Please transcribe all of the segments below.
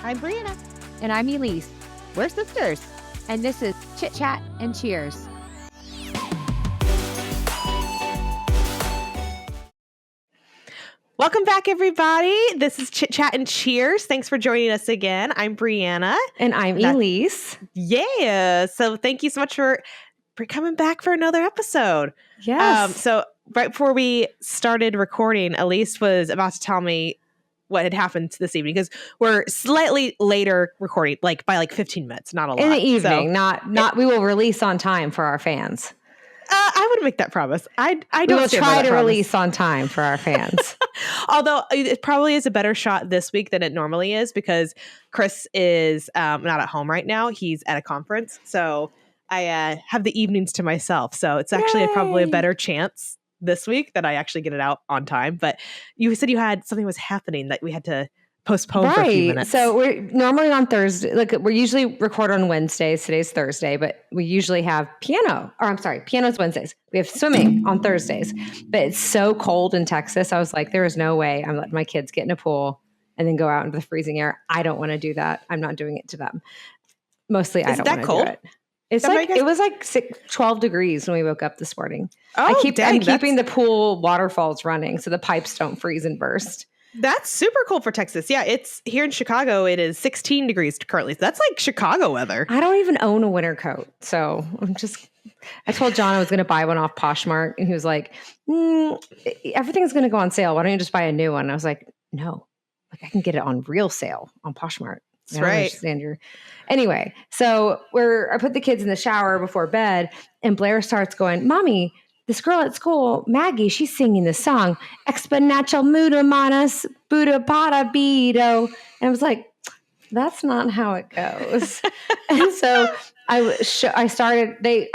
I'm Brianna. And I'm Elise. We're sisters. And this is Chit-Chat and Cheers. Welcome back, everybody. This is Chit-Chat and Cheers. Thanks for joining us again. I'm Brianna. And I'm Elise. Yeah. So thank you so much for coming back for another episode. Yes. So right before we started recording, Elise was about to tell me what had happened this evening, because we're slightly later recording, like by 15 minutes, not a lot. In the evening, so, not we will release on time for our fans. I wouldn't make that promise. I don't. We will try to release on time for our fans. Although it probably is a better shot this week than it normally is, because Chris is not at home right now. He's at a conference. So I have the evenings to myself. So it's actually probably a better chance this week that I actually get it out on time. But you said you had something was happening that we had to postpone for a few minutes. So we're normally on Thursday. We usually record on Wednesdays. Today's Thursday, but we usually have piano's Wednesdays. We have swimming on Thursdays, but it's so cold in Texas. I was like, there is no way I'm letting my kids get in a pool and then go out into the freezing air. I don't want to do that. I'm not doing it to them. Mostly, I don't want to do it. It's it was 12 degrees when we woke up this morning. I'm keeping the pool waterfalls running so the pipes don't freeze and burst. That's super cool for Texas. Yeah, it's here in Chicago. It is 16 degrees currently. That's like Chicago weather. I don't even own a winter coat. So I told John I was going to buy one off Poshmark, and he was like, everything's going to go on sale. Why don't you just buy a new one? And I was like, no, I can get it on real sale on Poshmark. That's right. Anyway, so I put the kids in the shower before bed, and Blair starts going, Mommy, this girl at school, Maggie, she's singing this song, Exponential Muda Manus Buddha Pada Bido. And I was like, that's not how it goes. And so I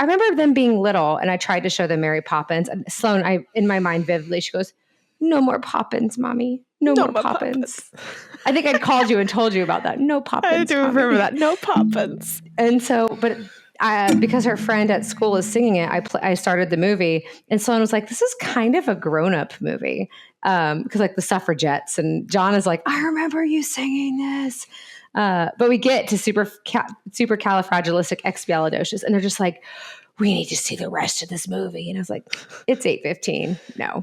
remember them being little, and I tried to show them Mary Poppins. And Sloan, in my mind vividly, she goes, no more Poppins, Mommy. No more Poppins. I think I called you and told you about that. No Poppins. I do remember that. No Poppins. And so, but because her friend at school is singing it, I started the movie, and Sloan was like, this is kind of a grown-up movie. Because the suffragettes, and John is like, I remember you singing this. But we get to supercalifragilisticexpialidocious, and they're just like, we need to see the rest of this movie. And I was like, it's 8:15. No.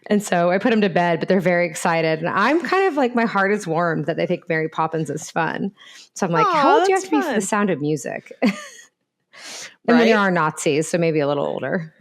And so I put them to bed, but they're very excited. And I'm kind of like, my heart is warmed that they think Mary Poppins is fun. So I'm like, how old do you have to be for The Sound of Music? And then there are Nazis, so maybe a little older.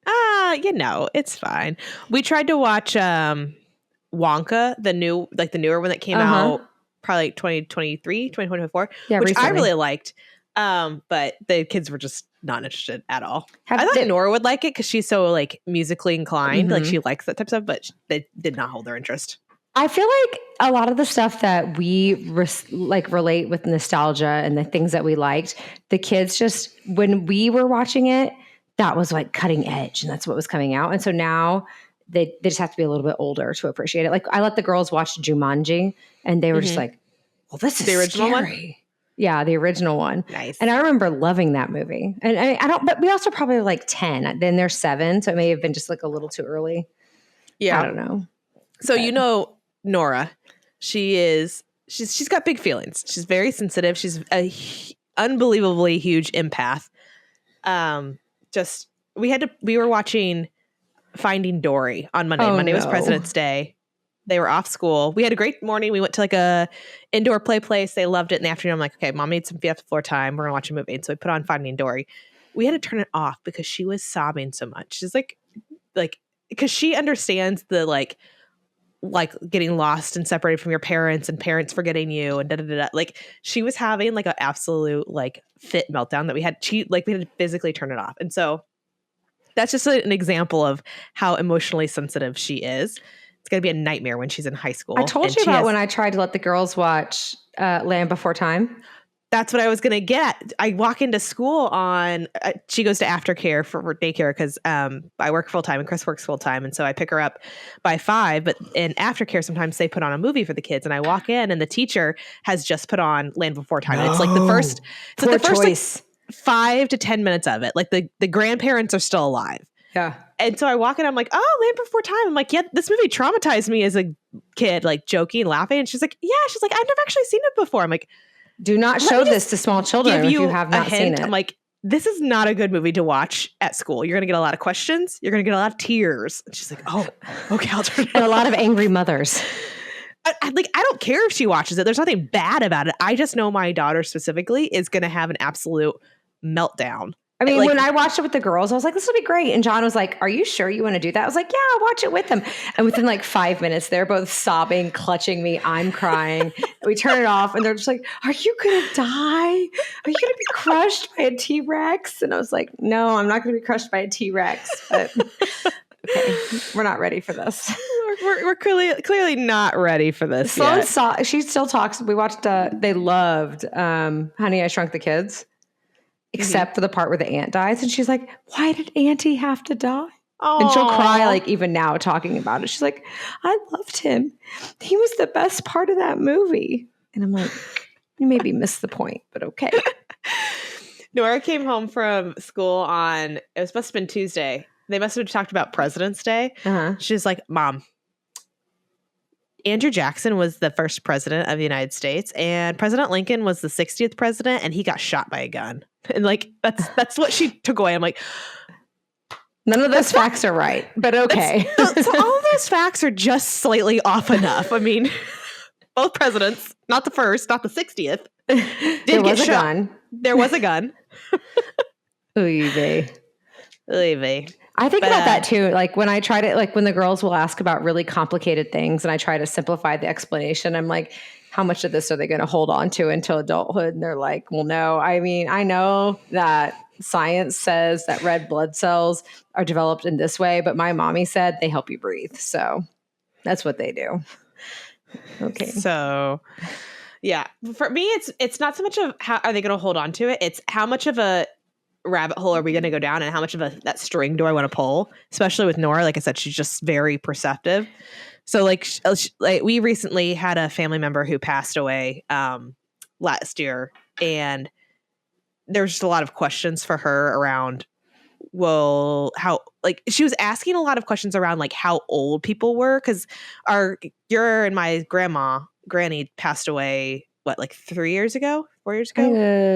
It's fine. We tried to watch Wonka, the newer one that came out probably 2023, 2024, which recently. I really liked. But the kids were just not interested at all. I thought Nora would like it because she's so musically inclined. Mm-hmm. She likes that type of stuff, but they did not hold their interest. I feel like a lot of the stuff that we relate with nostalgia and the things that we liked, the kids just, when we were watching it, that was cutting edge, and that's what was coming out. And so now they just have to be a little bit older to appreciate it. I let the girls watch Jumanji, and they were just like, well, this is the original scary. One? Yeah, the original one. Nice. And I remember loving that movie. And but we also probably 10. Then they're 7, so it may have been just a little too early. Yeah. I don't know. So Nora, she's got big feelings. She's very sensitive. She's a unbelievably huge empath. We were watching Finding Dory on Monday. Monday was President's Day. They were off school. We had a great morning. We went to a indoor play place. They loved it. In the afternoon, I'm like, okay, Mom needs some feet off the floor time. We're going to watch a movie. And so we put on Finding Dory. We had to turn it off because she was sobbing so much. She's because she understands the getting lost and separated from your parents and parents forgetting you and da-da-da-da. She was having an absolute fit meltdown that we had to physically turn it off. And so that's just an example of how emotionally sensitive she is. It's going to be a nightmare when she's in high school. I told you about when I tried to let the girls watch Land Before Time. That's what I was going to get. I walk into school on, she goes to aftercare for daycare because I work full time and Chris works full time. And so I pick her up by 5. But in aftercare, sometimes they put on a movie for the kids. And I walk in and the teacher has just put on Land Before Time. And it's the first, 5 to 10 minutes of it. The grandparents are still alive. Yeah. And so I walk in, I'm like, oh, Land Before Time. I'm like, yeah, this movie traumatized me as a kid, like joking, laughing. And she's like, yeah. She's like, I've never actually seen it before. I'm like, do not show this to small children if you have not seen it. I'm like, this is not a good movie to watch at school. You're going to get a lot of questions. You're going to get a lot of tears. And she's like, oh, okay, I'll turn it And a lot of angry mothers. I don't care if she watches it. There's nothing bad about it. I just know my daughter specifically is going to have an absolute meltdown. I mean, when I watched it with the girls, I was like, this will be great. And John was like, are you sure you want to do that? I was like, yeah, I'll watch it with them. And within like 5 minutes, they're both sobbing, clutching me. I'm crying. We turn it off and they're just like, are you going to die? Are you going to be crushed by a T-Rex? And I was like, no, I'm not going to be crushed by a T-Rex. But okay, we're not ready for this. We're clearly not ready for this Sloan yet. She still talks. We watched, they loved Honey, I Shrunk the Kids. Except for the part where the aunt dies. And she's like, why did Auntie have to die? Aww. And she'll cry like even now talking about it. She's like, I loved him. He was the best part of that movie. And I'm like, you maybe missed the point, but okay. Nora came home from school it must have been Tuesday. They must have talked about President's Day. Uh-huh. She's like, Mom, Andrew Jackson was the first president of the United States, and President Lincoln was the 60th president, and he got shot by a gun. And like that's what she took away. I'm like, none of those facts are right, but okay. So all those facts are just slightly off enough. I mean, both presidents, not the first, not the 60th, there was a gun. There was a gun. Oy vey. Oy vey. I think about that too. Like when I try to, like when the girls will ask about really complicated things and I try to simplify the explanation, I'm like, how much of this are they going to hold on to until adulthood? And they're like, well, no. I mean, I know that science says that red blood cells are developed in this way, but my mommy said they help you breathe. So that's what they do. Okay. So yeah, for me, it's not so much of how are they going to hold on to it. It's how much of a rabbit hole are we going to go down and how much of that string do I want to pull, especially with Nora. Like I said, she's just very perceptive. So like we recently had a family member who passed away last year, and there's just a lot of questions for her around, well, how, like she was asking a lot of questions around like how old people were, because your and my granny passed away like 4 years ago? I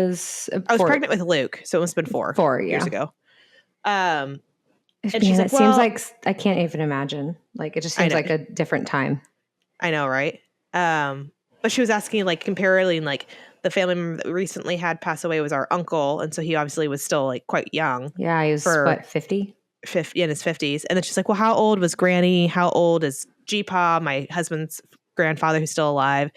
was pregnant with Luke, so it must have been 4 years ago. And she's like, seems like I can't even imagine. Like it just seems like a different time. I know, right? But she was asking, like, comparing, like the family member that we recently had pass away was our uncle, and so he obviously was still like quite young. Yeah, he was 50? 50 in his 50s. And then she's like, well, how old was Granny? How old is G-Pa, my husband's grandfather who's still alive?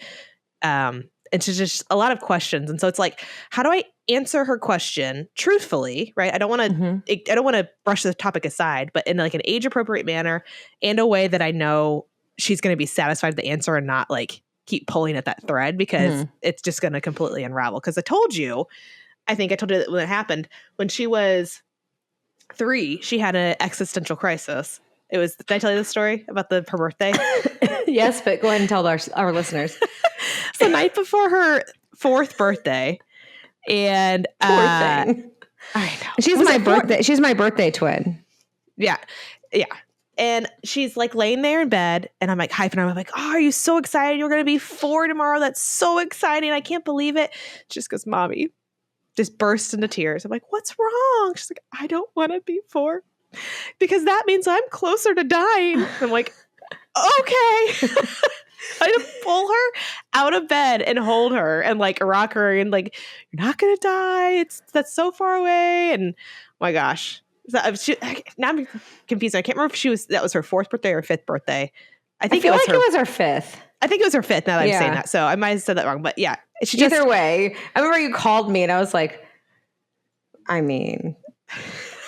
And she's just a lot of questions. And so it's like, how do I answer her question truthfully, right? I don't want to brush the topic aside, but in like an age appropriate manner and a way that I know she's going to be satisfied with the answer and not like keep pulling at that thread, because it's just going to completely unravel. Because I told you that when it happened, when she was 3, she had an existential crisis. Did I tell you the story about her birthday? Yes, but go ahead and tell our listeners. It's the night before her 4th birthday. And poor thing. I know. She's my birthday. She's my birthday twin. Yeah. Yeah. And she's like laying there in bed, and I'm like hyping her. I'm like, oh, are you so excited? You're going to be 4 tomorrow. That's so exciting. I can't believe it. She just goes, Mommy, just burst into tears. I'm like, what's wrong? She's like, I don't want to be 4 because that means I'm closer to dying. I'm like, okay. I had to pull her out of bed and hold her and like rock her and like, you're not going to die. That's so far away. And oh my gosh. Now I'm confused. I can't remember if that was her 4th birthday or 5th birthday. I feel like it was her 5th. I think it was her 5th now that I'm saying that. So I might have said that wrong, but yeah. Either way, I remember you called me and I was like, I mean,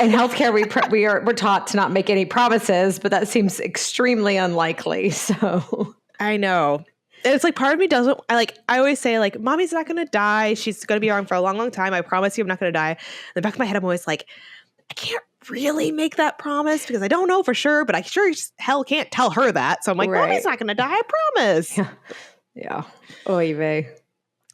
in healthcare, we're taught to not make any promises, but that seems extremely unlikely. So I know. It's like part of me doesn't. I always say like, Mommy's not going to die. She's going to be around for a long, long time. I promise you, I'm not going to die. In the back of my head, I'm always like, I can't really make that promise because I don't know for sure, but I sure as hell can't tell her that. So I'm like, Mommy's not going to die. I promise. Yeah. Oy vey.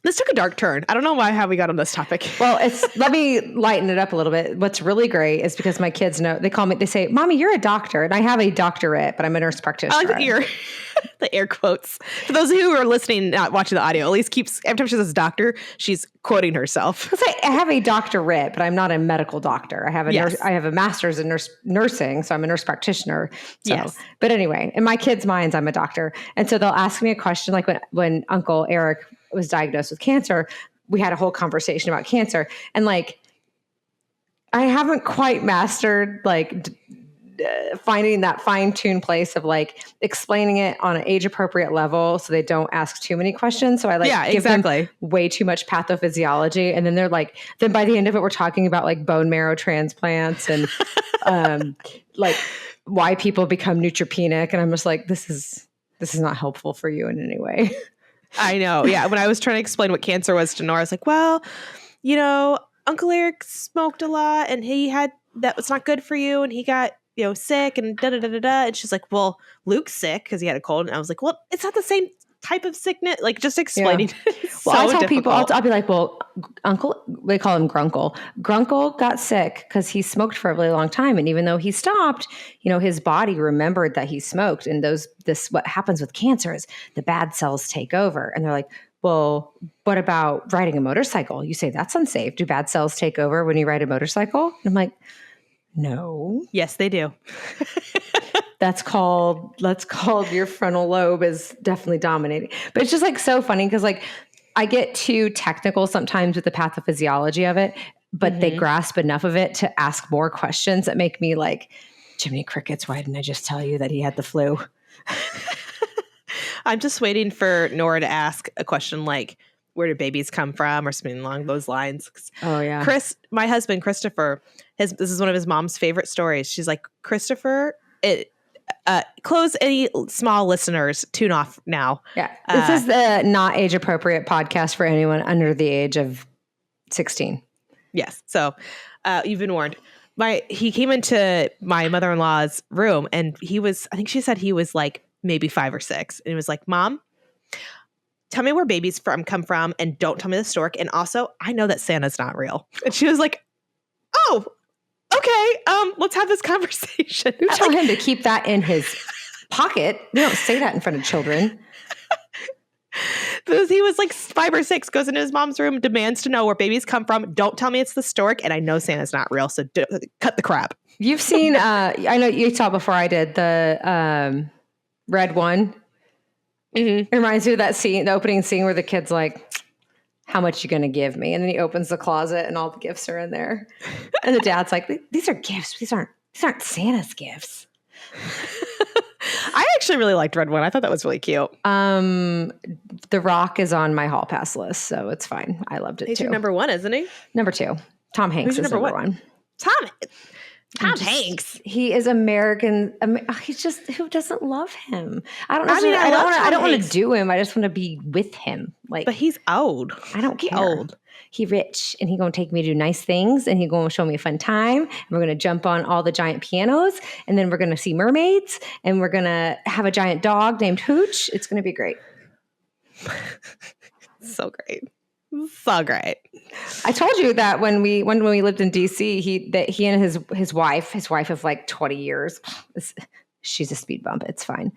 This took a dark turn. I don't know how we got on this topic. Well, let me lighten it up a little bit. What's really great is because my kids know, they say, Mommy, you're a doctor. And I have a doctorate, but I'm a nurse practitioner. I like the air quotes. For those who are listening, not watching the audio, Elise keeps, every time she says doctor, she's quoting herself. I have a doctorate, but I'm not a medical doctor. I have I have a master's in nursing, so I'm a nurse practitioner. So, yes. But anyway, in my kids' minds, I'm a doctor. And so they'll ask me a question like when Uncle Eric was diagnosed with cancer, we had a whole conversation about cancer. And like, I haven't quite mastered like finding that fine-tuned place of like explaining it on an age-appropriate level so they don't ask too many questions. So I like give them way too much pathophysiology. And then they're like, then by the end of it, we're talking about like bone marrow transplants and like why people become neutropenic. And I'm just like, this is not helpful for you in any way. I know. Yeah. When I was trying to explain what cancer was to Nora, I was like, well, Uncle Eric smoked a lot and that was not good for you. And he got, sick and da-da-da-da-da. And she's like, well, Luke's sick because he had a cold. And I was like, well, it's not the same type of sickness. Like just explaining. Yeah. Well, I tell people, I'll be like, well, Uncle, they call him Grunkle. Grunkle got sick because he smoked for a really long time. And even though he stopped, his body remembered that he smoked. And what happens with cancer is the bad cells take over. And they're like, well, what about riding a motorcycle? You say that's unsafe. Do bad cells take over when you ride a motorcycle? And I'm like, no. Yes, they do. That's called your frontal lobe is definitely dominating. But it's just like so funny because like I get too technical sometimes with the pathophysiology of it, but they grasp enough of it to ask more questions that make me like, Jiminy Crickets, why didn't I just tell you that he had the flu? I'm just waiting for Nora to ask a question like, where do babies come from or something along those lines. Oh, yeah. My husband, Christopher, this is one of his mom's favorite stories. She's like, Christopher, close any small listeners, tune off now. Yeah. This is the not age appropriate podcast for anyone under the age of 16. Yes. So you've been warned. He came into my mother-in-law's room and I think she said he was like maybe 5 or 6. And he was like, Mom, tell me where babies come from and don't tell me the stork. And also, I know that Santa's not real. And she was like, oh, okay. Let's have this conversation. You tell him to keep that in his pocket. We don't say that in front of children. Because he was like 5 or 6, goes into his mom's room, demands to know where babies come from. Don't tell me it's the stork. And I know Santa's not real. So cut the crap. You've seen, I know you saw before I did the red one. Mm-hmm. It reminds me of that scene, the opening scene where the kid's like, how much you going to give me? And then he opens the closet and all the gifts are in there. And the dad's like, these are gifts. These aren't Santa's gifts. I actually really liked Red One. I thought that was really cute. The Rock is on my hall pass list, so it's fine. I loved it too. He's number 1, isn't he? Number 2. Tom Hanks is number 1. Tom Hanks. He is American. He's just, who doesn't love him? I don't know. I don't want to do him. I just want to be with him. But he's old. I don't care. Old. He rich and he going to take me to do nice things and he going to show me a fun time. And we're going to jump on all the giant pianos and then we're going to see mermaids and we're going to have a giant dog named Hooch. It's going to be great. So great. So great. I told you that when we lived in DC, he and his wife of like 20 years, she's a speed bump. It's fine.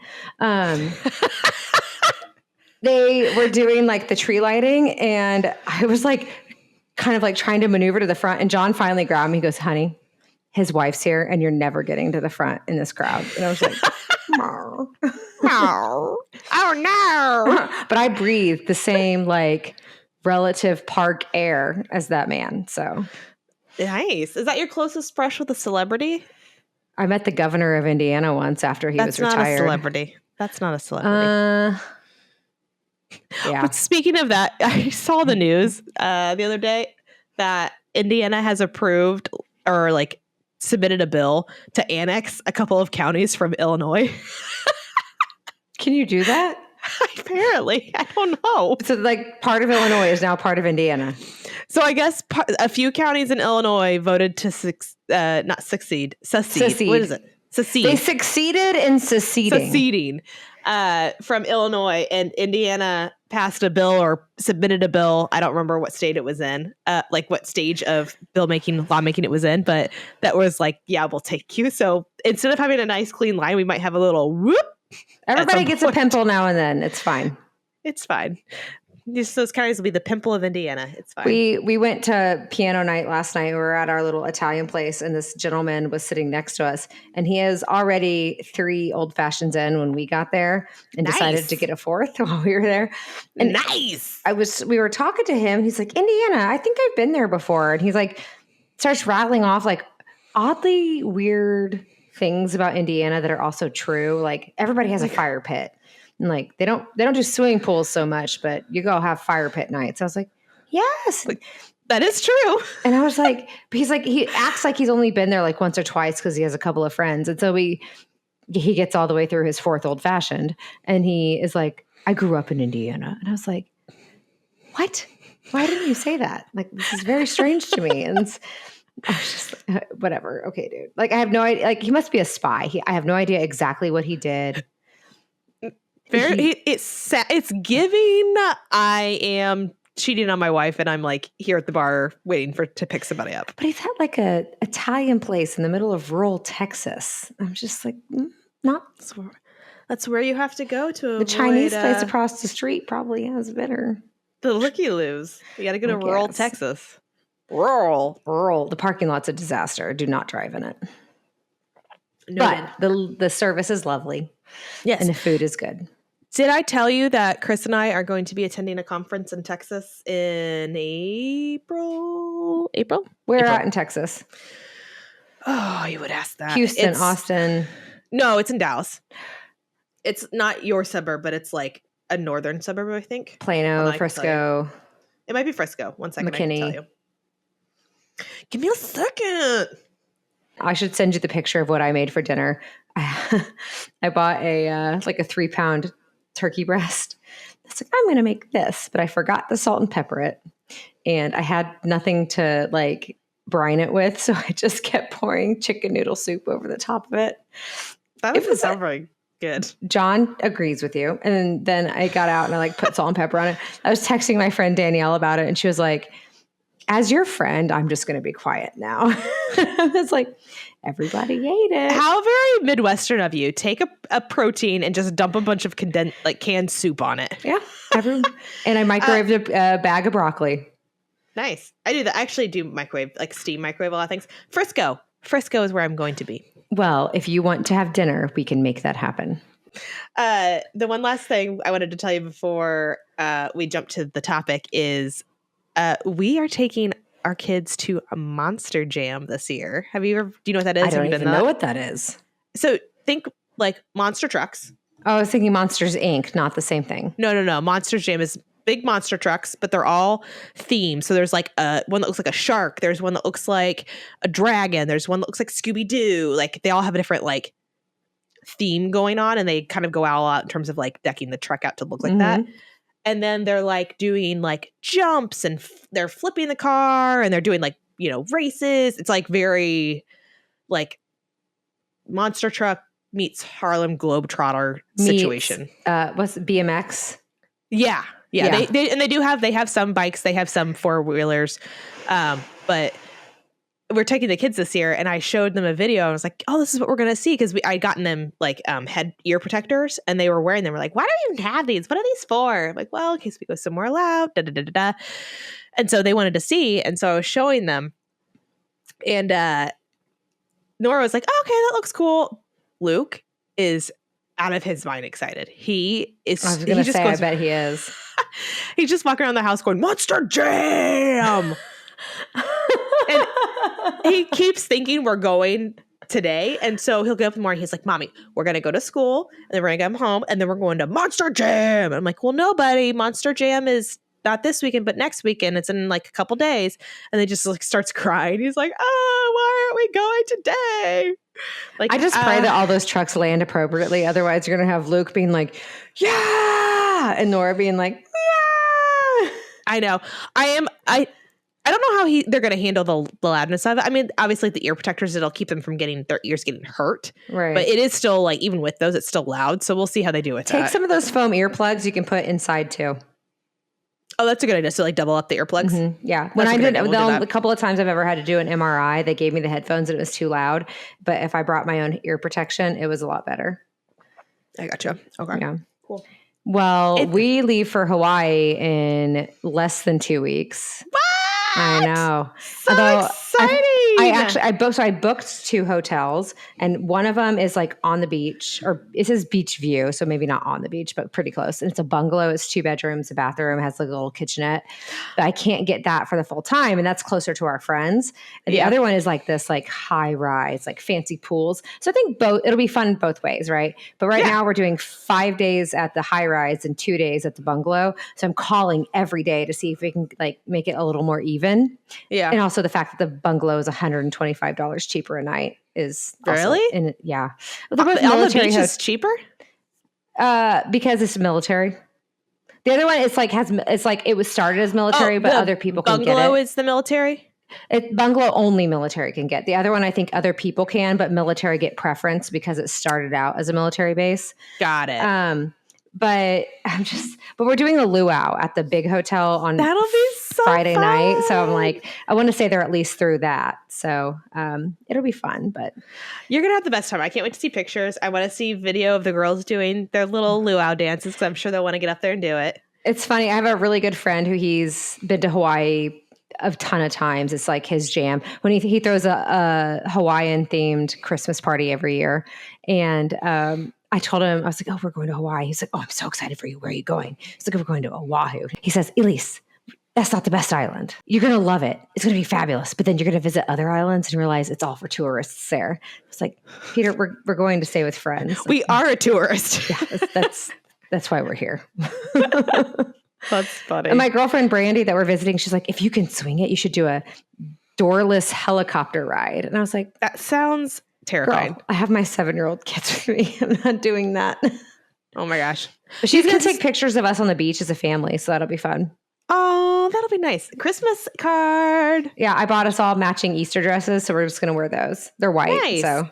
They were doing like the tree lighting and I was like kind of like trying to maneuver to the front and John finally grabbed me. He goes, honey, his wife's here and you're never getting to the front in this crowd. And I was like, oh no. But I breathed the same like relative park air as that man. So nice. Is that your closest brush with a celebrity? I met the governor of Indiana once after he was retired. That's not a celebrity. Yeah. But speaking of that, I saw the news the other day that Indiana has approved or like submitted a bill to annex a couple of counties from Illinois. Can you do that? Apparently. I don't know. So like part of Illinois is now part of Indiana. So I guess a few counties in Illinois voted to not succeed. Secede. What is it? Secede. They succeeded in seceding from Illinois, and Indiana passed a bill or submitted a bill. I don't remember what state it was in, like what stage of lawmaking it was in, but that was like, yeah, we'll take you. So instead of having a nice clean line, we might have a little whoop. Everybody gets a pimple now and then. It's fine. It's fine. Those counties will be the pimple of Indiana. It's fine. We went to piano night last night. We were at our little Italian place, and this gentleman was sitting next to us, and he is already 3 old fashions in when we got there, and decided to get a 4th while we were there. And nice. We were talking to him. He's like, Indiana, I think I've been there before. And he's like, starts rattling off like oddly weird things about Indiana that are also true. Like everybody has a fire pit. And like they don't do swimming pools so much, but you go have fire pit nights. I was like, yes, like, that is true. And I was like, but he's like, he acts like he's only been there like once or twice because he has a couple of friends. And so he gets all the way through his 4th old fashioned, and he is like, I grew up in Indiana. And I was like, what? Why didn't you say that? Like, this is very strange to me. And I was just whatever. Okay, dude. Like, I have no idea. Like, he must be a spy. I have no idea exactly what he did. It's giving I am cheating on my wife and I'm like here at the bar waiting to pick somebody up. But he's at like a Italian place in the middle of rural Texas. I'm just like, not. That's where you have to go to avoid, the Chinese place across the street probably has better. The looky-loos. You got to go to rural Texas. Rural. The parking lot's a disaster. Do not drive in it. Noted. But the service is lovely. Yes. And the food is good. Did I tell you that Chris and I are going to be attending a conference in Texas in April? Where at in Texas? Oh, you would ask that. Houston, Austin. No, it's in Dallas. It's not your suburb, but it's like a northern suburb, I think. Plano, Frisco. It might be Frisco. One second, McKinney. I can tell you. Give me a second. I should send you the picture of what I made for dinner. I bought a 3-pound turkey breast. It's like, I'm going to make this, but I forgot to salt and pepper it. And I had nothing to like brine it with. So I just kept pouring chicken noodle soup over the top of it. That doesn't sound very good. John agrees with you. And then I got out and I like put salt and pepper on it. I was texting my friend Danielle about it, and she was like, as your friend, I'm just going to be quiet now. I was like, everybody ate it. How very Midwestern of you. Take a protein and just dump a bunch of canned soup on it. Yeah. And I microwaved a bag of broccoli. Nice. I do that. I actually do steam microwave a lot of things. Frisco is where I'm going to be. Well, if you want to have dinner, we can make that happen. The one last thing I wanted to tell you before we jump to the topic is we are taking our kids to a Monster Jam this year. Do you know what that is? I don't even know what that is. So think like monster trucks. Oh, I was thinking Monsters, Inc., not the same thing. No. Monster Jam is big monster trucks, but they're all themed. So there's like one that looks like a shark. There's one that looks like a dragon. There's one that looks like Scooby-Doo. Like they all have a different like theme going on, and they kind of go all out in terms of like decking the truck out to look like that. And then they're like doing like jumps, and they're flipping the car, and they're doing like, races. It's like very like monster truck meets Harlem Globetrotter situation. What's it, BMX? Yeah. They have some bikes, they have some 4-wheelers. But we're taking the kids this year, and I showed them a video. I was like, oh, this is what we're going to see. Cause I'd gotten them like head ear protectors, and they were wearing them. We're like, why do we even have these? What are these for? I'm like, well, in case we go somewhere loud, And so they wanted to see. And so I was showing them, and Nora was like, oh, okay, that looks cool. Luke is out of his mind excited. He is. I was going to say, I bet he is. He's just walking around the house going, Monster Jam. And he keeps thinking we're going today. And so he'll get up in the morning. He's like, Mommy, we're going to go to school, and then we're going to come home, and then we're going to Monster Jam. And I'm like, well, no, buddy. Monster Jam is not this weekend, but next weekend. It's in like a couple days. And then just like starts crying. He's like, oh, why aren't we going today? Like, I just pray that all those trucks land appropriately. Otherwise, you're going to have Luke being like, yeah, and Nora being like, yeah. I know. I don't know how they're going to handle the loudness of it. I mean, obviously the ear protectors, it'll keep them from their ears getting hurt. Right. But it is still like, even with those, it's still loud. So we'll see how they do with that. Take some of those foam earplugs you can put inside too. Oh, that's a good idea. So like double up the earplugs. Mm-hmm. Yeah. When I did, a couple of times I've ever had to do an MRI, they gave me the headphones and it was too loud. But if I brought my own ear protection, it was a lot better. I gotcha. Okay. Yeah. Cool. Well, we leave for Hawaii in less than 2 weeks. What? I know. So exciting. I booked 2 hotels, and one of them is like on the beach, or it says beach view, so maybe not on the beach, but pretty close. And it's a bungalow. It's 2 bedrooms, a bathroom, has like a little kitchenette. But I can't get that for the full time, and that's closer to our friends. And the other one is like this like high rise, like fancy pools. So I think it'll be fun both ways, right? But right now we're doing 5 days at the high rise and 2 days at the bungalow. So I'm calling every day to see if we can like make it a little more even. Yeah. And also the fact that the bungalow is $125 cheaper a night is really? Yeah. Well, they're both military. The beach is cheaper? Because it's military. The other one is like it was started as military, but other people can get it. Bungalow is the military? Bungalow only military can get. The other one I think other people can, but military get preference because it started out as a military base. Got it. But we're doing the luau at the big hotel on that'll be so Friday fun. night. So I'm like, I want to say they're at least through that. So it'll be fun, but you're going to have the best time. I can't wait to see pictures. I want to see video of the girls doing their little luau dances because I'm sure they'll want to get up there and do it. It's funny. I have a really good friend who he's been to Hawaii a ton of times. It's like his jam. When he throws a Hawaiian themed Christmas party every year. And I told him, I was like, oh, we're going to Hawaii. He's like, oh, I'm so excited for you. Where are you going? He's like, we're going to Oahu. He says, Elise, that's not the best island. You're going to love it. It's going to be fabulous. But then you're going to visit other islands and realize it's all for tourists there. It's like, Peter, we're going to stay with friends. Like, we are a tourist. Yeah, that's why we're here. That's funny. And my girlfriend, Brandy, that we're visiting, she's like, if you can swing it, you should do a doorless helicopter ride. And I was like, that sounds terrifying. Girl, I have my 7-year-old kids with me. I'm not doing that. Oh my gosh. But she's going to take pictures of us on the beach as a family. So that'll be fun. Oh, that'll be nice. Christmas card. Yeah. I bought us all matching Easter dresses. So we're just going to wear those. They're white. Nice. So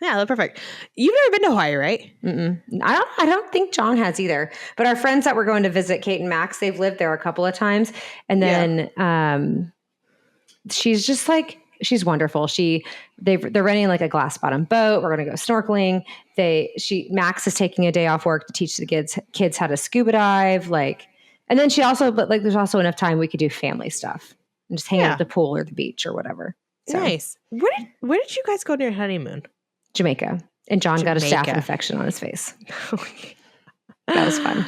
yeah, they're perfect. You've never been to Hawaii, right? Mm-mm. I don't think John has either. But our friends that we're going to visit, Kate and Max, they've lived there a couple of times. And then she's just like, she's wonderful. They're renting like a glass bottom boat. We're going to go snorkeling. Max is taking a day off work to teach the kids how to scuba dive. And then there's also enough time we could do family stuff and just hang out at the pool or the beach or whatever. So, nice. Where did you guys go on your honeymoon? Jamaica. And John got a staph infection on his face. That was fun.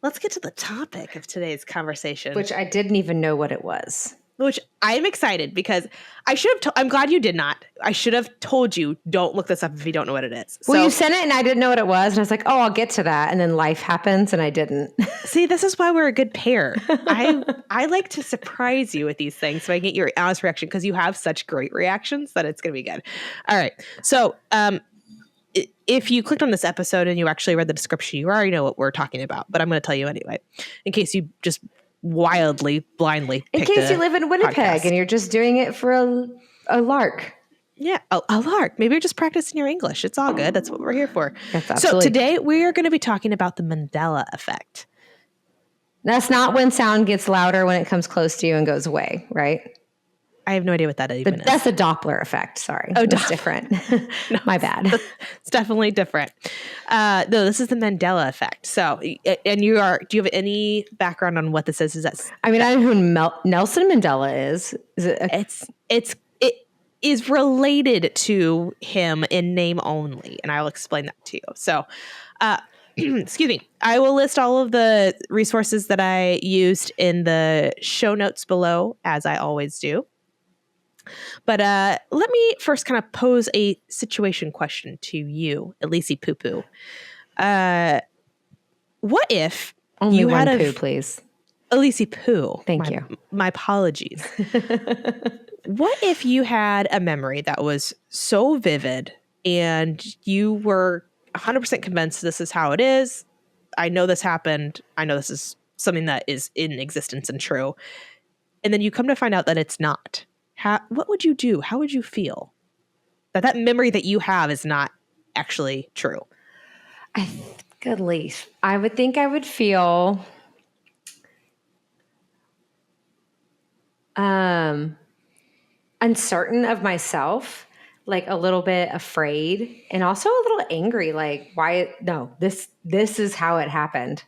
Let's get to the topic of today's conversation. Which I didn't even know what it was. Which I'm excited because I should have I'm glad you did not. I should have told you, don't look this up if you don't know what it is. Well, you sent it and I didn't know what it was. And I was like, oh, I'll get to that. And then life happens and I didn't. See, this is why we're a good pair. I like to surprise you with these things so I get your honest reaction because you have such great reactions that it's going to be good. All right. So if you clicked on this episode and you actually read the description, you already know what we're talking about. But I'm going to tell you anyway, in case you just blindly in case you live in Winnipeg podcast. And you're just doing it for a lark. Yeah, a lark. Maybe you're just practicing your English. It's all good. That's what we're here for. So today we are going to be talking about the Mandela Effect. That's not when sound gets louder when it comes close to you and goes away, right? I have no idea what that even is. That's a Doppler effect. Sorry. Oh, that's different. No, my bad. It's definitely different. No, this is the Mandela Effect. So, and do you have any background on what this is? I mean, I know who Nelson Mandela is. It is related to him in name only, and I'll explain that to you. So, excuse me. I will list all of the resources that I used in the show notes below, as I always do. But let me first kind of pose a situation question to you, Elise Poo Poo. What if only you one had poo, please? Elise Poo. Thank you. My apologies. What if you had a memory that was so vivid and you were 100% convinced this is how it is? I know this happened. I know this is something that is in existence and true. And then you come to find out that it's not. What would you do? How would you feel? That memory that you have is not actually true. I would think I would feel Uncertain of myself, like a little bit afraid, and also a little angry. Like, why? No, this is how it happened.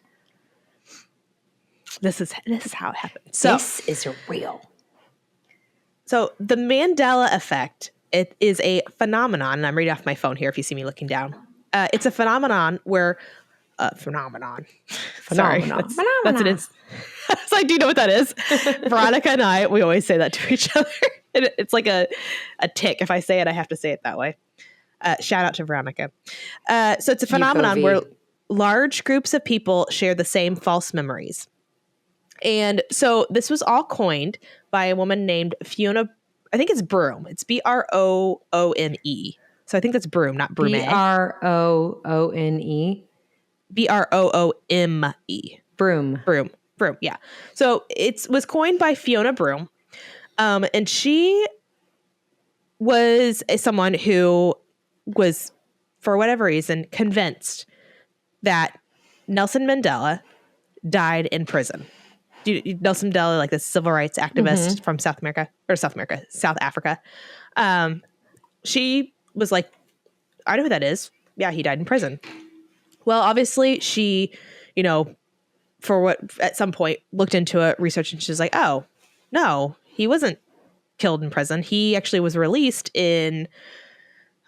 This is how it happened. So this is real. So the Mandela Effect, it is a phenomenon, and I'm reading off my phone here if you see me looking down. It's a phenomenon where phenomenon. Sorry, that's an. So I do know what that is. Veronica and I, we always say that to each other. It's like a tick. If I say it, I have to say it that way. Shout out to Veronica. So it's a phenomenon where large groups of people share the same false memories. And so this was all coined by a woman named Fiona. I think it's Broome. It's Broome. So I think that's Broome, not Broome. Broone. Broome. Broome. Yeah. So it was coined by Fiona Broome. And she was someone who was, for whatever reason, convinced that Nelson Mandela died in prison. Nelson Mandela, like the civil rights activist from South Africa. She was like, I know who that is. Yeah, he died in prison. Well, obviously she, at some point looked into it, researched, and she's like, oh, no, he wasn't killed in prison. He actually was released in,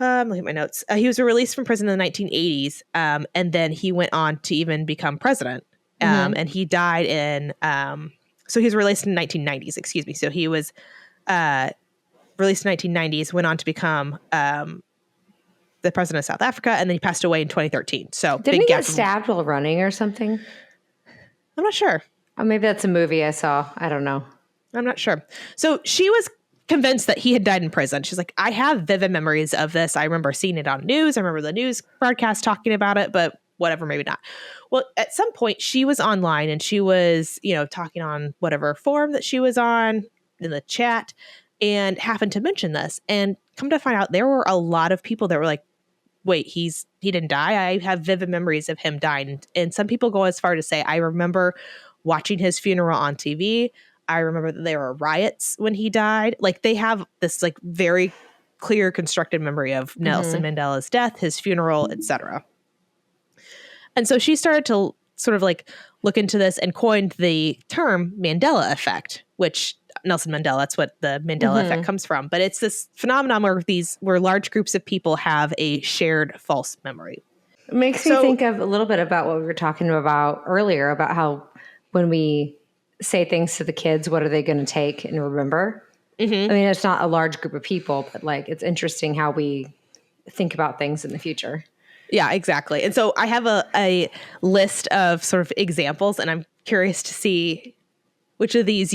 look at my notes. He was released from prison in the 1980s. And then he went on to even become president. And he died in, so he was released in the 1990s, excuse me. So he was released in the 1990s, went on to become the president of South Africa, and then he passed away in 2013. So didn't he get stabbed while running or something? I'm not sure. Oh, maybe that's a movie I saw. I don't know. I'm not sure. So she was convinced that he had died in prison. She's like, I have vivid memories of this. I remember seeing it on news. I remember the news broadcast talking about it, but whatever, maybe not. Well, at some point she was online and she was, talking on whatever forum that she was on in the chat and happened to mention this. And come to find out, there were a lot of people that were like, wait, he didn't die. I have vivid memories of him dying. And some people go as far to say, I remember watching his funeral on TV. I remember that there were riots when he died. Like they have this like very clear constructed memory of Nelson Mandela's death, his funeral, etc. And so she started to sort of like look into this and coined the term Mandela Effect, which Nelson Mandela, that's what the Mandela Effect comes from. But it's this phenomenon where large groups of people have a shared false memory. It makes me think of a little bit about what we were talking about earlier about how when we say things to the kids, what are they going to take and remember? I mean, it's not a large group of people, but like it's interesting how we think about things in the future. Yeah, exactly. And so I have a list of sort of examples, and I'm curious to see which of these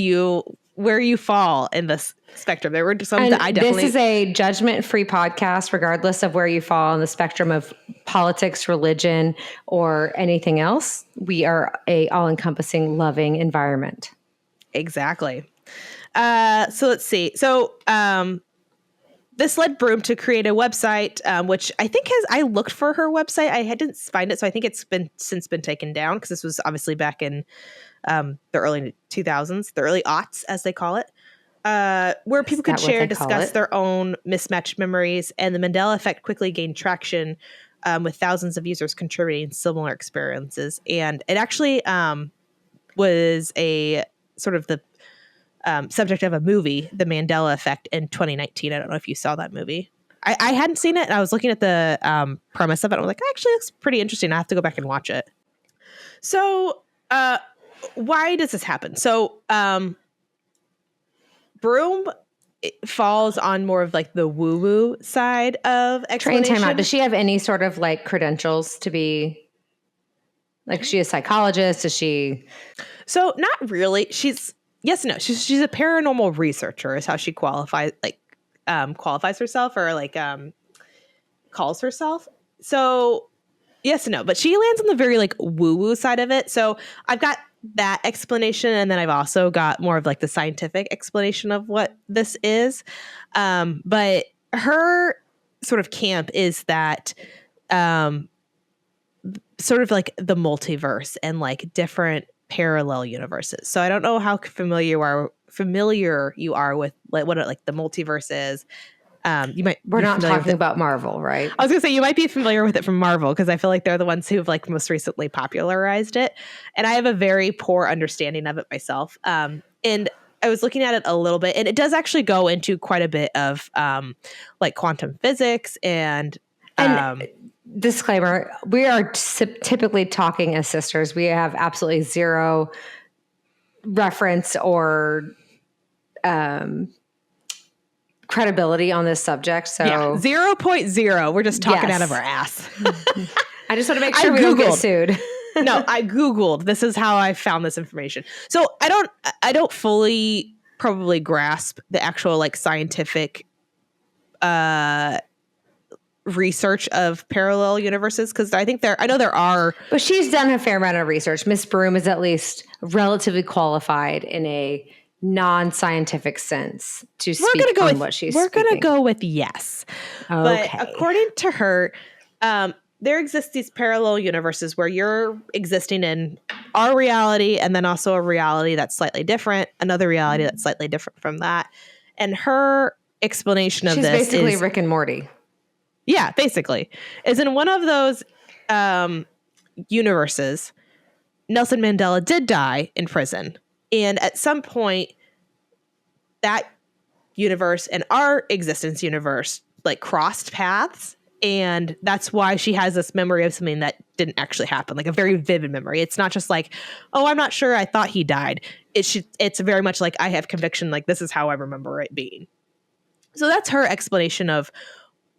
where you fall in this spectrum. There were some that I definitely... This is a judgment-free podcast, regardless of where you fall on the spectrum of politics, religion, or anything else. We are a all-encompassing, loving environment. Exactly. So let's see. So this led Broome to create a website, which I think I looked for her website. I didn't find it, so I think it's since been taken down because this was obviously back in the early 2000s, the early aughts, as they call it, where people could share and discuss their own mismatched memories. And the Mandela Effect quickly gained traction with thousands of users contributing similar experiences. And it actually was a sort of the subject of a movie, The Mandela Effect, in 2019. I don't know if you saw that movie. I hadn't seen it. And I was looking at the premise of it. I was like, actually, looks pretty interesting. I have to go back and watch it. So why does this happen? So Broome falls on more of like the woo-woo side of explanation. Time out. Does she have any sort of like credentials to be like, is she a psychologist? Is she? So not really. She's yes and no. She's a paranormal researcher is how she qualifies herself or like calls herself. So yes and no, but she lands on the very like woo-woo side of it. So I've got that explanation, and then I've also got more of like the scientific explanation of what this is. But her sort of camp is that sort of like the multiverse and like different parallel universes. So I don't know how familiar you are with like what like the multiverse is. You might We're not talking about Marvel, right? I was gonna say you might be familiar with it from Marvel because I feel like they're the ones who've like most recently popularized it, and I have a very poor understanding of it myself. And I was looking at it a little bit, and it does actually go into quite a bit of like quantum physics and. Disclaimer: we are typically talking as sisters. We have absolutely zero reference or credibility on this subject. So yeah, 0.0. We're just talking out of our ass. I just want to make sure we don't get sued. No, I Googled. This is how I found this information. So I don't fully probably grasp the actual like scientific research of parallel universes because I know there are. But she's done a fair amount of research. Miss Broom is at least relatively qualified in a non-scientific sense to speak on what she's speaking. We're going to go with yes. Okay. But according to her, there exist these parallel universes where you're existing in our reality and then also a reality that's slightly different, another reality that's slightly different from that. And her explanation of this is... She's basically Rick and Morty. Yeah, basically. Is in one of those universes, Nelson Mandela did die in prison. And at some point, that universe and our existence universe like crossed paths. And that's why she has this memory of something that didn't actually happen, like a very vivid memory. It's not just like, oh, I'm not sure. I thought he died. It's very much like I have conviction, like this is how I remember it being. So that's her explanation of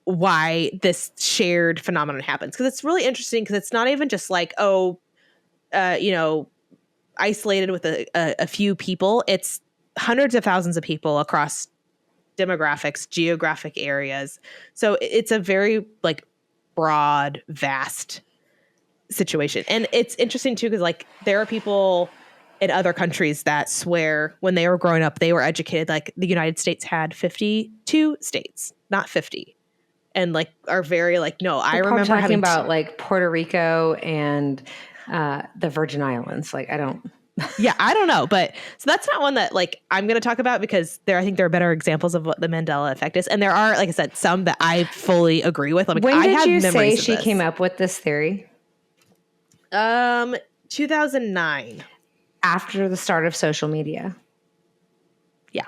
why this shared phenomenon happens. Because it's really interesting because it's not even just like, isolated with a few people. It's hundreds of thousands of people across demographics, geographic areas. So it's a very like broad, vast situation. And it's interesting too, because like there are people in other countries that swear when they were growing up, they were educated. Like the United States had 52 states, not 50. And like are very like, no, I remember talking about like Puerto Rico and the Virgin Islands. Like I don't. Yeah, I don't know. But so that's not one that like I'm going to talk about because I think there are better examples of what the Mandela effect is. And there are, like I said, some that I fully agree with. Like, when did you say she came up with this theory? 2009. After the start of social media. Yeah.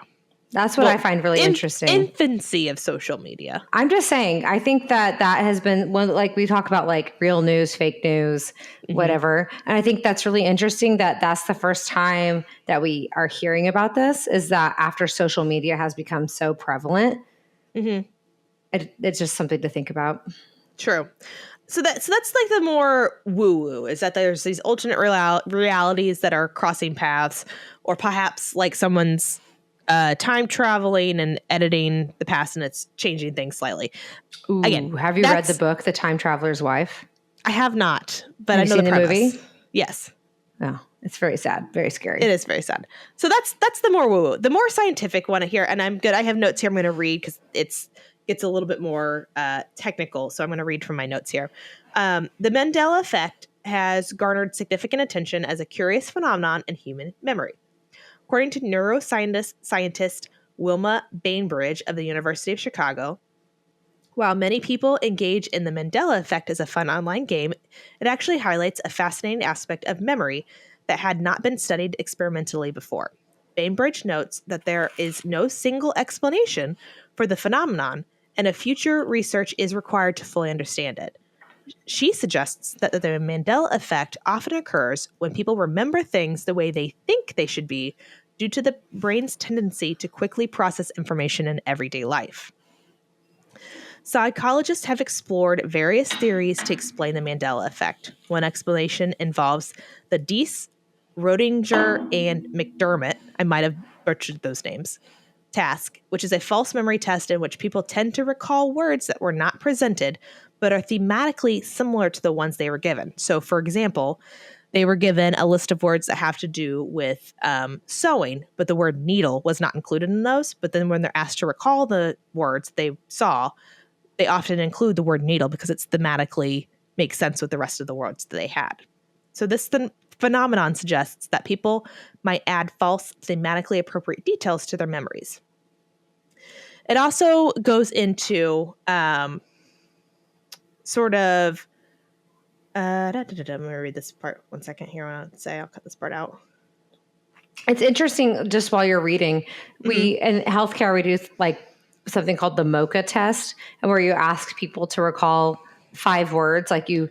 That's what I find really interesting. Infancy of social media. I'm just saying, I think that has been one, like we talk about like real news, fake news, whatever. And I think that's really interesting that that's the first time that we are hearing about this is that after social media has become so prevalent, it's just something to think about. True. So that's like the more woo-woo is that there's these alternate realities that are crossing paths or perhaps like someone's time traveling and editing the past and it's changing things slightly. Ooh, again, have you read the book, The Time Traveler's Wife? I have not, but I know the movie. Yes. Oh, it's very sad, very scary. It is very sad. So that's the more woo-woo. The more scientific one here, and I'm good. I have notes here I'm going to read because it's a little bit more technical. So I'm going to read from my notes here. The Mandela Effect has garnered significant attention as a curious phenomenon in human memory. According to neuroscientist Wilma Bainbridge of the University of Chicago, while many people engage in the Mandela Effect as a fun online game, it actually highlights a fascinating aspect of memory that had not been studied experimentally before. Bainbridge notes that there is no single explanation for the phenomenon, and a future research is required to fully understand it. She suggests that the Mandela Effect often occurs when people remember things the way they think they should be due to the brain's tendency to quickly process information in everyday life. Psychologists have explored various theories to explain the Mandela Effect. One explanation involves the Deese, Rodinger, and McDermott, I might have butchered those names, task, which is a false memory test in which people tend to recall words that were not presented, but are thematically similar to the ones they were given. So, for example, they were given a list of words that have to do with sewing, but the word needle was not included in those. But then when they're asked to recall the words they saw, they often include the word needle because it's thematically makes sense with the rest of the words that they had. So this phenomenon suggests that people might add false, thematically appropriate details to their memories. It also goes into sort of I'm going to read this part 1 second here. I'll cut this part out. It's interesting, just while you're reading, we in healthcare, we do like something called the MOCA test, and where you ask people to recall 5 words. Like you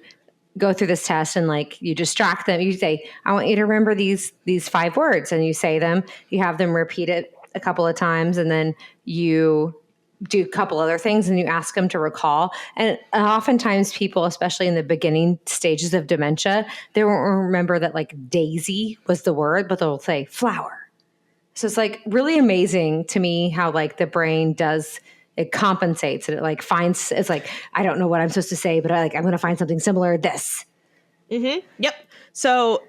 go through this test and like you distract them. You say, I want you to remember these 5 words, and you say them. You have them repeat it a couple of times, and then you do a couple other things and you ask them to recall. And oftentimes people, especially in the beginning stages of dementia, they won't remember that like daisy was the word, but they'll say flower. So it's like really amazing to me how like the brain it compensates and it like finds, it's like, I don't know what I'm supposed to say, but I'm going to find something similar to this. Mm-hmm. Yep. So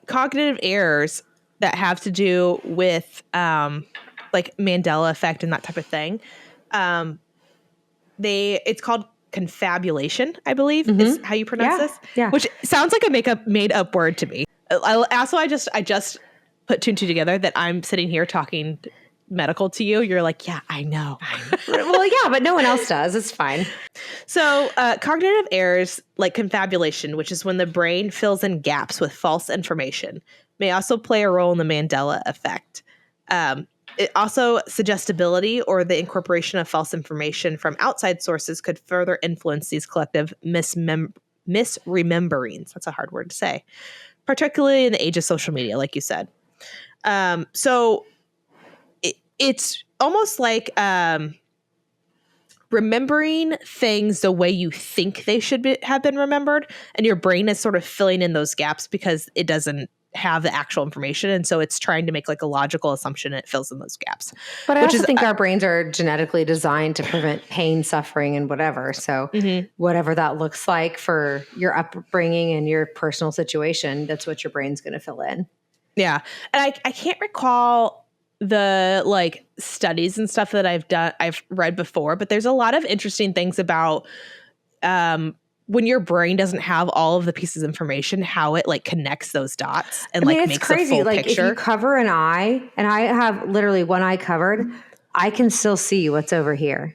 cognitive errors that have to do with like Mandela Effect and that type of thing. It's called confabulation, I believe, is how you pronounce this. Yeah. Which sounds like a made up word to me. I just put 2 and 2 together that I'm sitting here talking medical to you. You're like, yeah, I know. Well, yeah, but no one else does. It's fine. So cognitive errors like confabulation, which is when the brain fills in gaps with false information, may also play a role in the Mandela Effect. It also, suggestibility or the incorporation of false information from outside sources could further influence these collective misrememberings. That's a hard word to say, particularly in the age of social media, like you said. So it's almost like remembering things the way you think they should have been remembered, and your brain is sort of filling in those gaps because it doesn't have the actual information, and so it's trying to make like a logical assumption, and it fills in those gaps. But I also think our brains are genetically designed to prevent pain, suffering, and whatever. So whatever that looks like for your upbringing and your personal situation, that's what your brain's going to fill in. Yeah. And I can't recall the like studies and stuff that I've read before, but there's a lot of interesting things about when your brain doesn't have all of the pieces of information, how it like connects those dots and makes crazy. A full like picture. If you cover an eye, and I have literally one eye covered, I can still see what's over here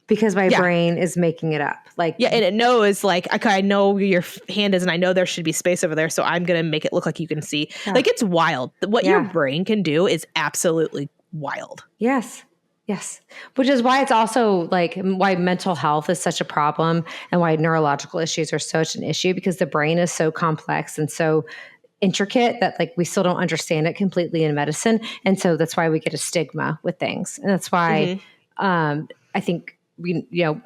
because my brain is making it up. And it knows like, okay, I know where your hand is, and I know there should be space over there, so I'm going to make it look like you can see. Yeah. Like, it's wild. What your brain can do is absolutely wild. Yes. Which is why it's also like why mental health is such a problem and why neurological issues are such an issue, because the brain is so complex and so intricate that like we still don't understand it completely in medicine. And so that's why we get a stigma with things. And that's why I think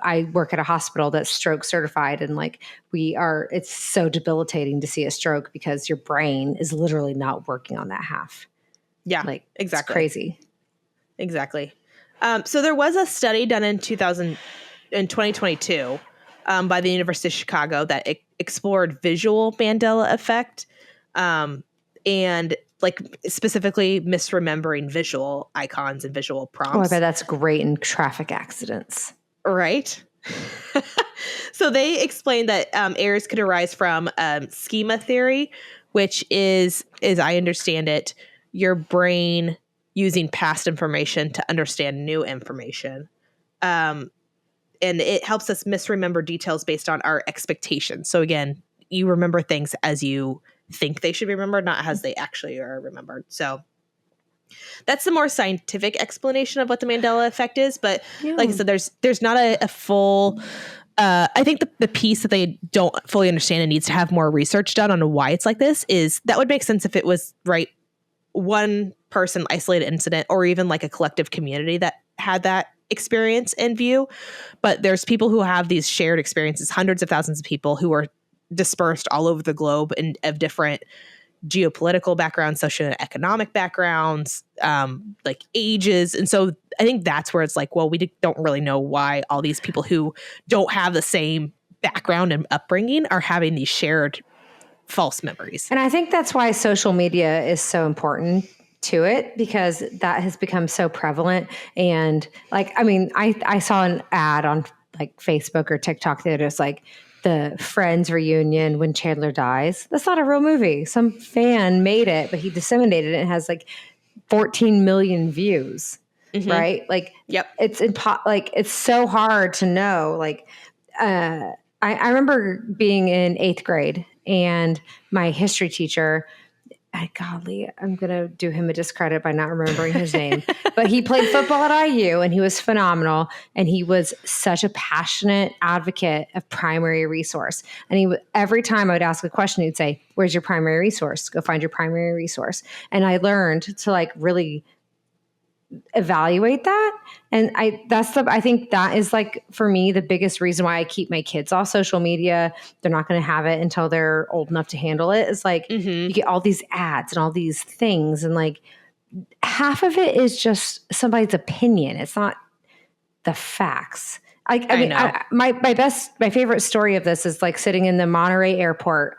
I work at a hospital that's stroke certified, and like it's so debilitating to see a stroke because your brain is literally not working on that half. Yeah, like exactly. It's crazy. Exactly. So there was a study done in 2022 by the University of Chicago that explored visual Mandela Effect and like specifically misremembering visual icons and visual prompts. Oh, I bet that's great in traffic accidents. Right. So they explained that errors could arise from schema theory, which is, as I understand it, your brain using past information to understand new information. And it helps us misremember details based on our expectations. So again, you remember things as you think they should be remembered, not as they actually are remembered. So that's the more scientific explanation of what the Mandela Effect is. But like I said, there's not a full... I think the piece that they don't fully understand and needs to have more research done on why it's like this is that would make sense if it was one person isolated incident, or even like a collective community that had that experience in view. But there's people who have these shared experiences, hundreds of thousands of people who are dispersed all over the globe and of different geopolitical backgrounds, socioeconomic backgrounds, like ages. And so I think that's where it's like, well, we don't really know why all these people who don't have the same background and upbringing are having these shared false memories. And I think that's why social media is so important to it, because that has become so prevalent. And like, I mean, I saw an ad on like Facebook or TikTok that was like, the Friends reunion when Chandler dies. That's not a real movie. Some fan made it, but he disseminated it and it has like 14 million views. Mm-hmm. Right? Like, yep. It's so hard to know. Like, I remember being in 8th grade and my history teacher, golly, I'm going to do him a discredit by not remembering his name, but he played football at IU and he was phenomenal. And he was such a passionate advocate of primary resource. And every time I would ask a question, he'd say, where's your primary resource? Go find your primary resource. And I learned to like really evaluate that. And I think that is like, for me, the biggest reason why I keep my kids off social media. They're not going to have it until they're old enough to handle it. It's like, you get all these ads and all these things. And like half of it is just somebody's opinion. It's not the facts. My favorite story of this is like sitting in the Monterey airport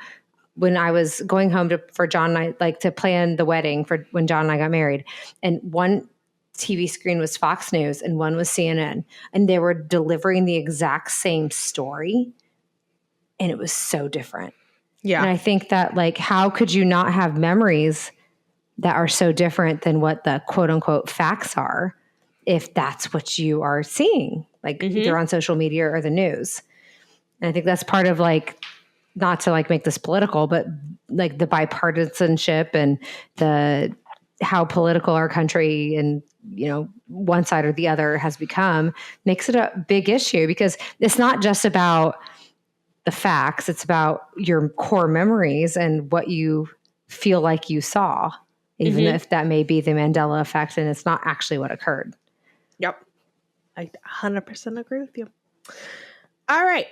when I was going home for John and I, like to plan the wedding for when John and I got married. And one TV screen was Fox News and one was CNN, and they were delivering the exact same story, and it was so different. Yeah. And I think that like, how could you not have memories that are so different than what the quote unquote facts are if that's what you are seeing, like either on social media or the news? And I think that's part of like, not to like make this political, but like the bipartisanship and how political our country and, one side or the other has become makes it a big issue, because it's not just about the facts. It's about your core memories and what you feel like you saw, even if that may be the Mandela effect and it's not actually what occurred. Yep. I 100% agree with you. All right.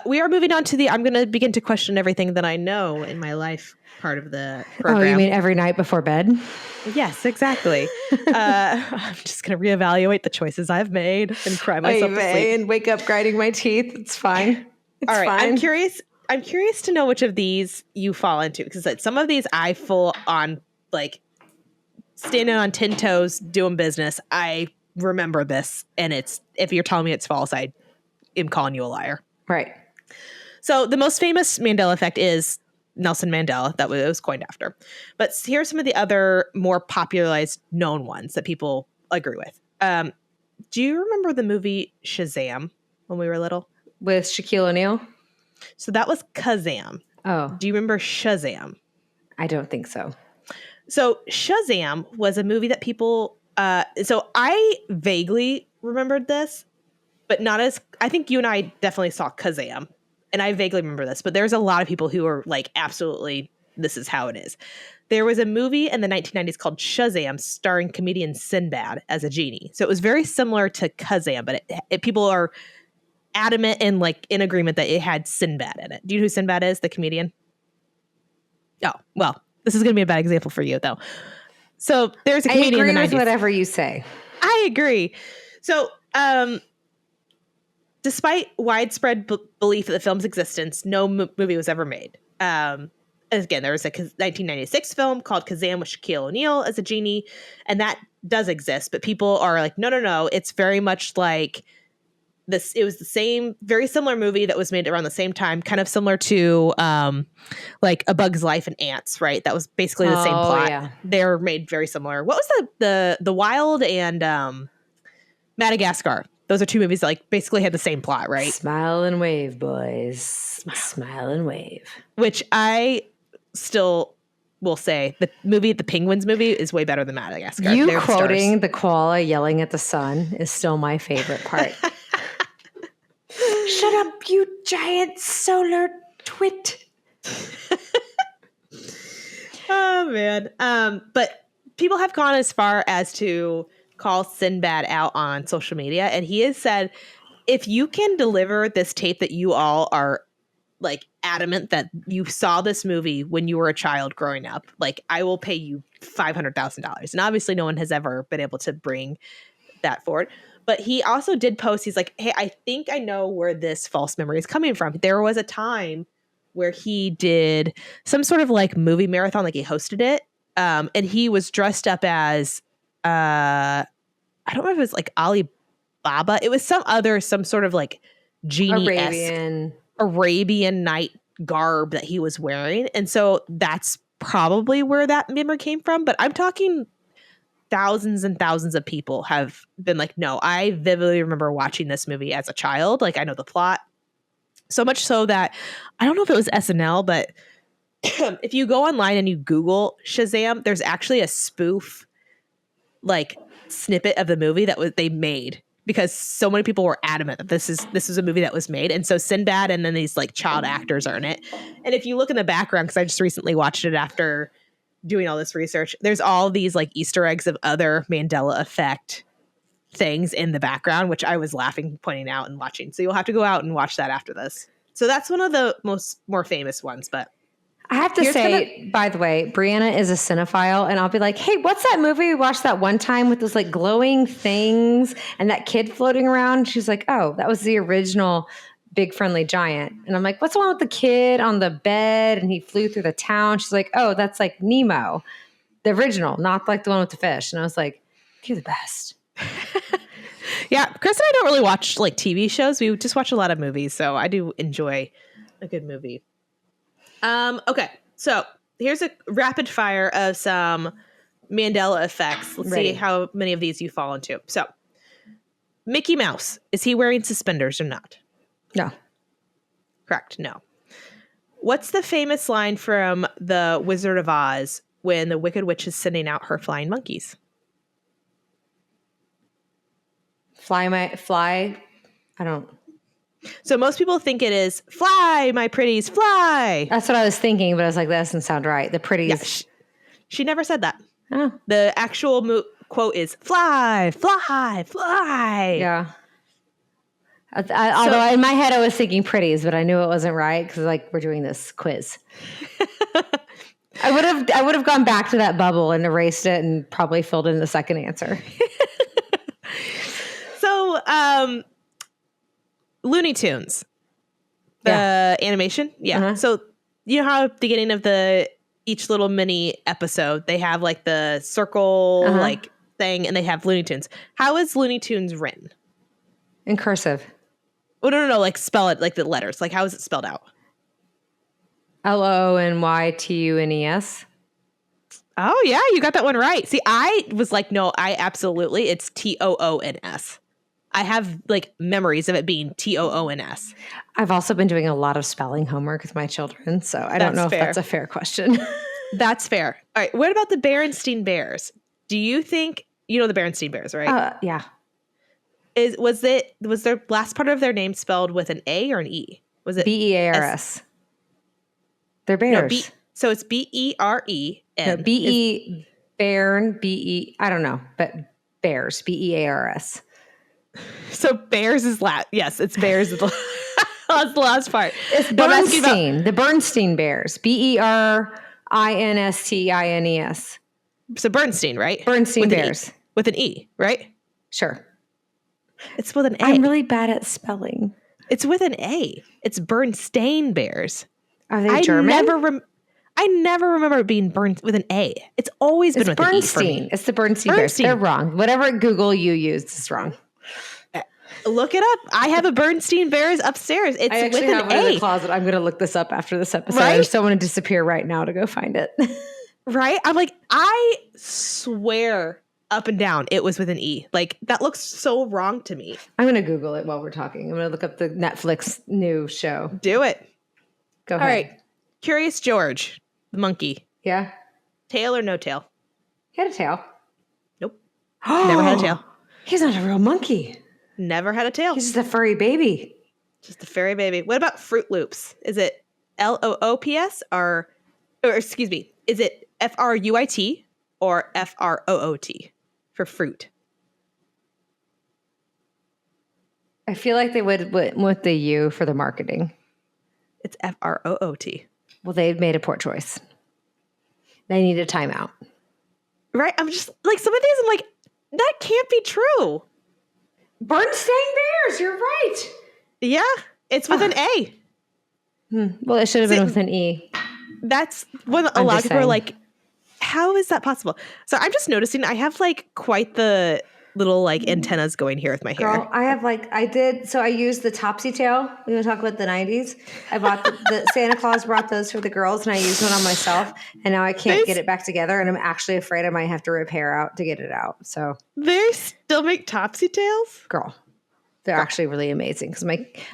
We are moving on to I'm going to begin to question everything that I know in my life part of the program. Oh, you mean every night before bed? Yes, exactly. I'm just going to reevaluate the choices I've made and cry myself to sleep. And wake up grinding my teeth. It's fine. All right. Fine. I'm curious to know which of these you fall into, because like, some of these I full on like standing on 10 toes doing business. I remember this, and if you're telling me it's false, I am calling you a liar. Right. So the most famous Mandela effect is Nelson Mandela. That was coined after. But here are some of the other more popularized known ones that people agree with. Do you remember the movie Shazam when we were little? With Shaquille O'Neal? So that was Kazam. Oh. Do you remember Shazam? I don't think so. So Shazam was a movie that people... so I vaguely remembered this, but not as, I think you and I definitely saw Kazam, and I vaguely remember this, but there's a lot of people who are like, absolutely, this is how it is. There was a movie in the 1990s called Shazam starring comedian Sinbad as a genie. So it was very similar to Kazam, but people are adamant and like in agreement that it had Sinbad in it. Do you know who Sinbad is, the comedian? Oh, well, this is going to be a bad example for you though. So there's a comedian in the 90s. I agree with whatever you say. I agree. So, despite widespread belief of the film's existence, no movie was ever made. Again, there was a 1996 film called Kazam with Shaquille O'Neal as a genie, and that does exist. But people are like, no. It's very much like this. It was the same, very similar movie that was made around the same time, kind of similar to like A Bug's Life and Ants, right? That was basically the same plot. Yeah. They're made very similar. What was the Wild and Madagascar? Those are two movies that like basically had the same plot, right? Smile and wave, boys. Smile and wave. Which I still will say the Penguins movie is way better than Madagascar. You quoting the koala yelling at the sun is still my favorite part. Shut up, you giant solar twit. Oh, man. But people have gone as far as to call Sinbad out on social media, and he has said, if you can deliver this tape that you all are like adamant that you saw this movie when you were a child growing up, like I will pay you $500,000. And obviously no one has ever been able to bring that forward. But he also did post, he's like, hey, I think I know where this false memory is coming from. There was a time where he did some sort of like movie marathon, like he hosted it. And he was dressed up as I don't know if it was like Ali Baba. It was some sort of like genie-esque. Arabian Night garb that he was wearing. And so that's probably where that memory came from. But I'm talking thousands and thousands of people have been like, no, I vividly remember watching this movie as a child. Like, I know the plot. So much so that I don't know if it was SNL, but if you go online and you Google Shazam, there's actually a spoof like snippet of the movie that they made because so many people were adamant that this is a movie that was made. And so Sinbad and then these like child actors are in it. And if you look in the background, because I just recently watched it after doing all this research, there's all these like Easter eggs of other Mandela Effect things in the background, which I was laughing, pointing out and watching. So you'll have to go out and watch that after this. So that's one of the more famous ones. But I have to say, by the way, Brianna is a cinephile, and I'll be like, hey, what's that movie we watched that one time with those like glowing things and that kid floating around? She's like, oh, that was the original Big Friendly Giant. And I'm like, what's the one with the kid on the bed and he flew through the town? She's like, oh, that's like Nemo, the original, not like the one with the fish. And I was like, you're the best. Yeah, Chris and I don't really watch like TV shows. We just watch a lot of movies, so I do enjoy a good movie. Okay, so here's a rapid fire of some Mandela effects. Let's see how many of these you fall into. So, Mickey Mouse, is he wearing suspenders or not? No. Correct, no. What's the famous line from The Wizard of Oz when the Wicked Witch is sending out her flying monkeys? Fly. I don't. So most people think it is fly, my pretties, fly. That's what I was thinking, but I was like, that doesn't sound right. The pretties. Yeah, she never said that. Oh. The actual quote is fly, fly, fly. Yeah. Although in my head I was thinking pretties, but I knew it wasn't right because like we're doing this quiz. I would have gone back to that bubble and erased it and probably filled in the second answer. So, Looney Tunes, the animation. Yeah. Uh-huh. So, you know how at the beginning of each little mini episode, they have like the circle like thing and they have Looney Tunes. How is Looney Tunes written? In cursive. Oh, no. Like spell it like the letters. Like how is it spelled out? LONYTUNES. Oh, yeah. You got that one right. See, I was like, no, it's TOONS. I have like memories of it being TOONS. I've also been doing a lot of spelling homework with my children, so I don't know if that's a fair question. That's fair. All right. What about the Berenstain Bears? Do you think you know the Berenstain Bears, right? Yeah. Was their last part of their name spelled with an A or an E? Was it BEARS? They're bears. No, so it's BEREN. No, BE Bairn BE. I don't know, but bears BEARS. So bears is last. Yes, it's bears. That's the last part. It's Bernstein. The Bernstein Bears. BERINSTINES. So Bernstein, right? Bernstein Bears. With an E, right? Sure. It's with an A. I'm really bad at spelling. It's with an A. It's Bernstein Bears. Are they German? I never remember it being burned with an A. It's always been with Bernstein. an E for me. It's the Bernstein Bears. They're wrong. Whatever Google you used is wrong. Look it up. I have a Bernstein Bears upstairs. It's I actually with have an one A. in the closet. I'm going to look this up after this episode. Right? I just don't want to disappear right now to go find it. Right? I'm like, I swear up and down it was with an E. Like, that looks so wrong to me. I'm going to Google it while we're talking. I'm going to look up the Netflix new show. Do it. Go ahead. All right. Curious George, the monkey. Yeah. Tail or no tail? He had a tail. Nope. Never had a tail. He's not a real monkey. Never had a tail. He's just a furry baby. Just a furry baby. What about Fruit Loops? Is it LOOPS or excuse me, is it FRUIT or FROOT for fruit? I feel like they would with the U for the marketing. It's FROOT. Well, they made a poor choice. They need a timeout. Right? I'm just like, some of these I'm like, that can't be true. Bernstein Bears, you're right. Yeah, it's with an A. Well, it should have been with an E. That's when a lot of people are like, how is that possible? So I'm just noticing I have like quite the little like antennas going here with my hair. Girl, I have I used the Topsy Tail. We're going to talk about the 90s. I bought the Santa Claus brought those for the girls and I used one on myself. And now I can't get it back together. And I'm actually afraid I might have to rip hair out to get it out. So they still make Topsy Tails? Girl, they're actually really amazing. Because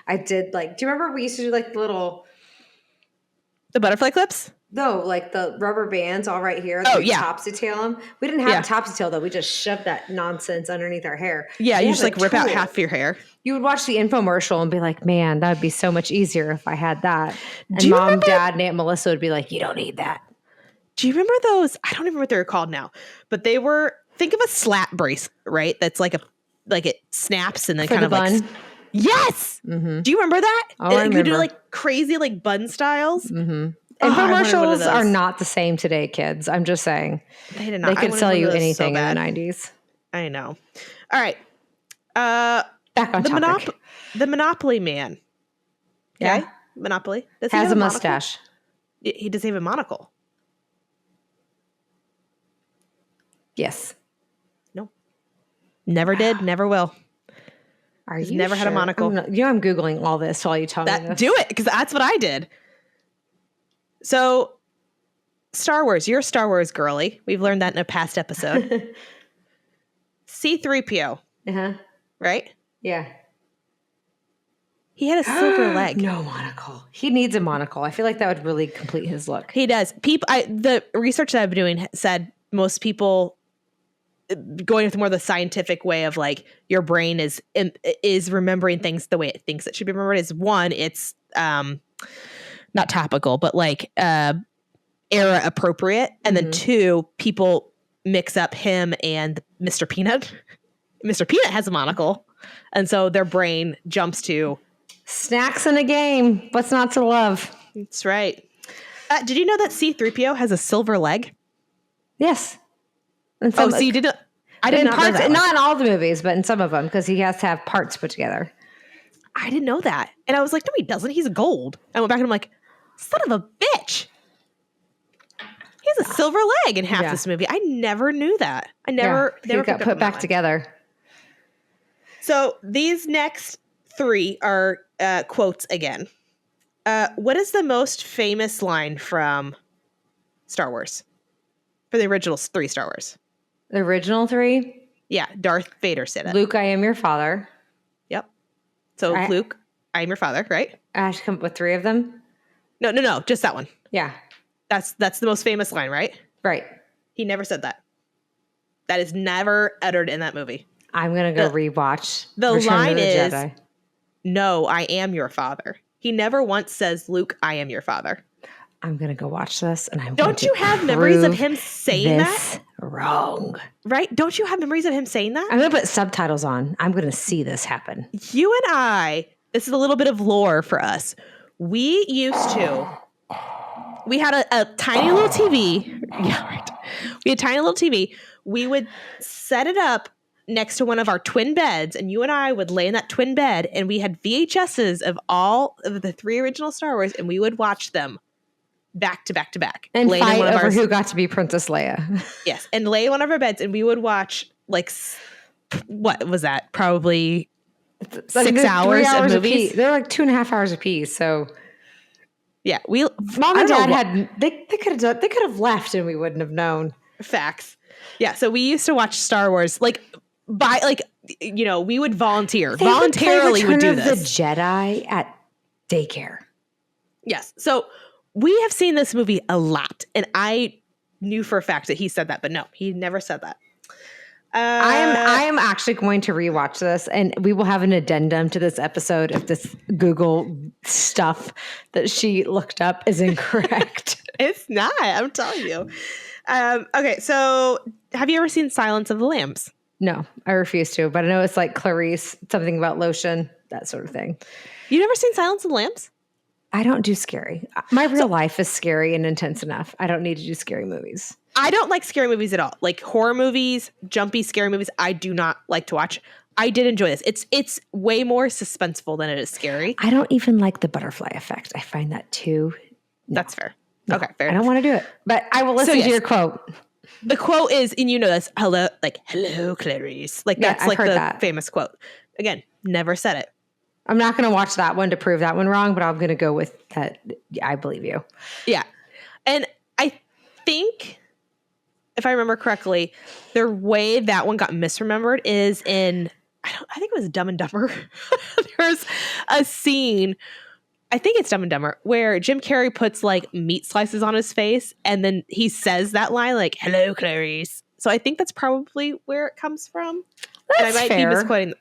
I did do you remember we used to do the butterfly clips? No, like the rubber bands all right here. Oh, yeah. Topsy tail them. We didn't have a topsy tail though. We just shoved that nonsense underneath our hair. Yeah, you just rip out half of your hair. You would watch the infomercial and be like, man, that would be so much easier if I had that. And Mom, Dad, and Aunt Melissa would be like, you don't need that. Do you remember those? I don't remember what they were called now, but they were, think of a slap brace, right? That's like it snaps and then kind of bun. Yes. Mm-hmm. Do you remember that? Oh, I remember. You do crazy bun styles. Mm-hmm. Infomercials are not the same today, kids. I'm just saying. They did not. They could sell you anything in the 90s. I know. All right. Back on topic. The Monopoly Man. Okay? Yeah. Monopoly. Has a mustache. He does have a monocle. Yes. No. Never did. Never will. He's never had a monocle. I'm Googling all this while you tell me this. Do it, because that's what I did. So, Star Wars. You're a Star Wars girly. We've learned that in a past episode. C-3PO. Uh-huh. Right? Yeah. He had a silver leg. No monocle. He needs a monocle. I feel like that would really complete his look. He does. The research that I've been doing said most people, going with more the scientific way of your brain is remembering things the way it thinks it should be remembered, is one, it's not topical, but era appropriate. And then two, people mix up him and Mr. Peanut. Mr. Peanut has a monocle. And so their brain jumps to snacks in a game. What's not to love? That's right. Did you know that C-3PO has a silver leg? Yes. So you didn't. I didn't know that. Not in all the movies, but in some of them, because he has to have parts put together. I didn't know that. And I was like, no, he doesn't. He's gold. I went back and I'm like, son of a bitch. He has a silver leg in half this movie. I never knew that. I never got put back together. So these next three are quotes again. What is the most famous line from Star Wars? For the original three Star Wars. The original three? Yeah, Darth Vader said it. Luke, I am your father. Yep. So Luke, I am your father, right? I have to come up with three of them? No, just that one. Yeah. That's the most famous line, right? Right. He never said that. That is never uttered in that movie. I'm going to go rewatch the Return line of the is, Jedi. No, I am your father. He never once says, Luke, I am your father. I'm going to go watch this, and Don't you have memories of him saying that? Wrong. Right? Don't you have memories of him saying that? I'm going to put subtitles on. I'm going to see this happen. You and I, this is a little bit of lore for us. We had a tiny little TV. Yeah, right. We had a tiny little TV. We would set it up next to one of our twin beds, and you and I would lay in that twin bed, and we had VHSs of all of the three original Star Wars, and we would watch them back to back to back. And fight over who got to be Princess Leia. Yes, and lay in one of our beds, and we would watch, what was that? Probably 6 hours of movies. They're 2.5 hours a piece, so... Yeah, Mom and Dad they could have left and we wouldn't have known. Facts. Yeah, so we used to watch Star Wars we would voluntarily would do this. The Jedi at daycare. Yes. So we have seen this movie a lot, and I knew for a fact that he said that, but no, he never said that. I am actually going to rewatch this, and we will have an addendum to this episode if this Google stuff that she looked up is incorrect. It's not. I'm telling you. Okay, so have you ever seen Silence of the Lambs? No, I refuse to, but I know it's Clarice, something about lotion, that sort of thing. You never seen Silence of the Lambs? I don't do scary. My real life is scary and intense enough. I don't need to do scary movies. I don't like scary movies at all. Horror movies, jumpy scary movies, I do not like to watch. I did enjoy this. It's way more suspenseful than it is scary. I don't even like the butterfly effect. I find that too. No. That's fair. No, okay, fair enough. I don't want to do it. But I will listen to your quote. The quote is, and you know this, hello, Clarice. Like that's like the famous quote. Again, never said it. I'm not going to watch that one to prove that one wrong, but I'm going to go with that. I believe you. Yeah. And I think, if I remember correctly, the way that one got misremembered is in, I think it was Dumb and Dumber. There's a scene, I think it's Dumb and Dumber, where Jim Carrey puts like meat slices on his face and then he says that line like, hello, Clarice. So I think that's probably where it comes from. That's and I might fair. be misquoting.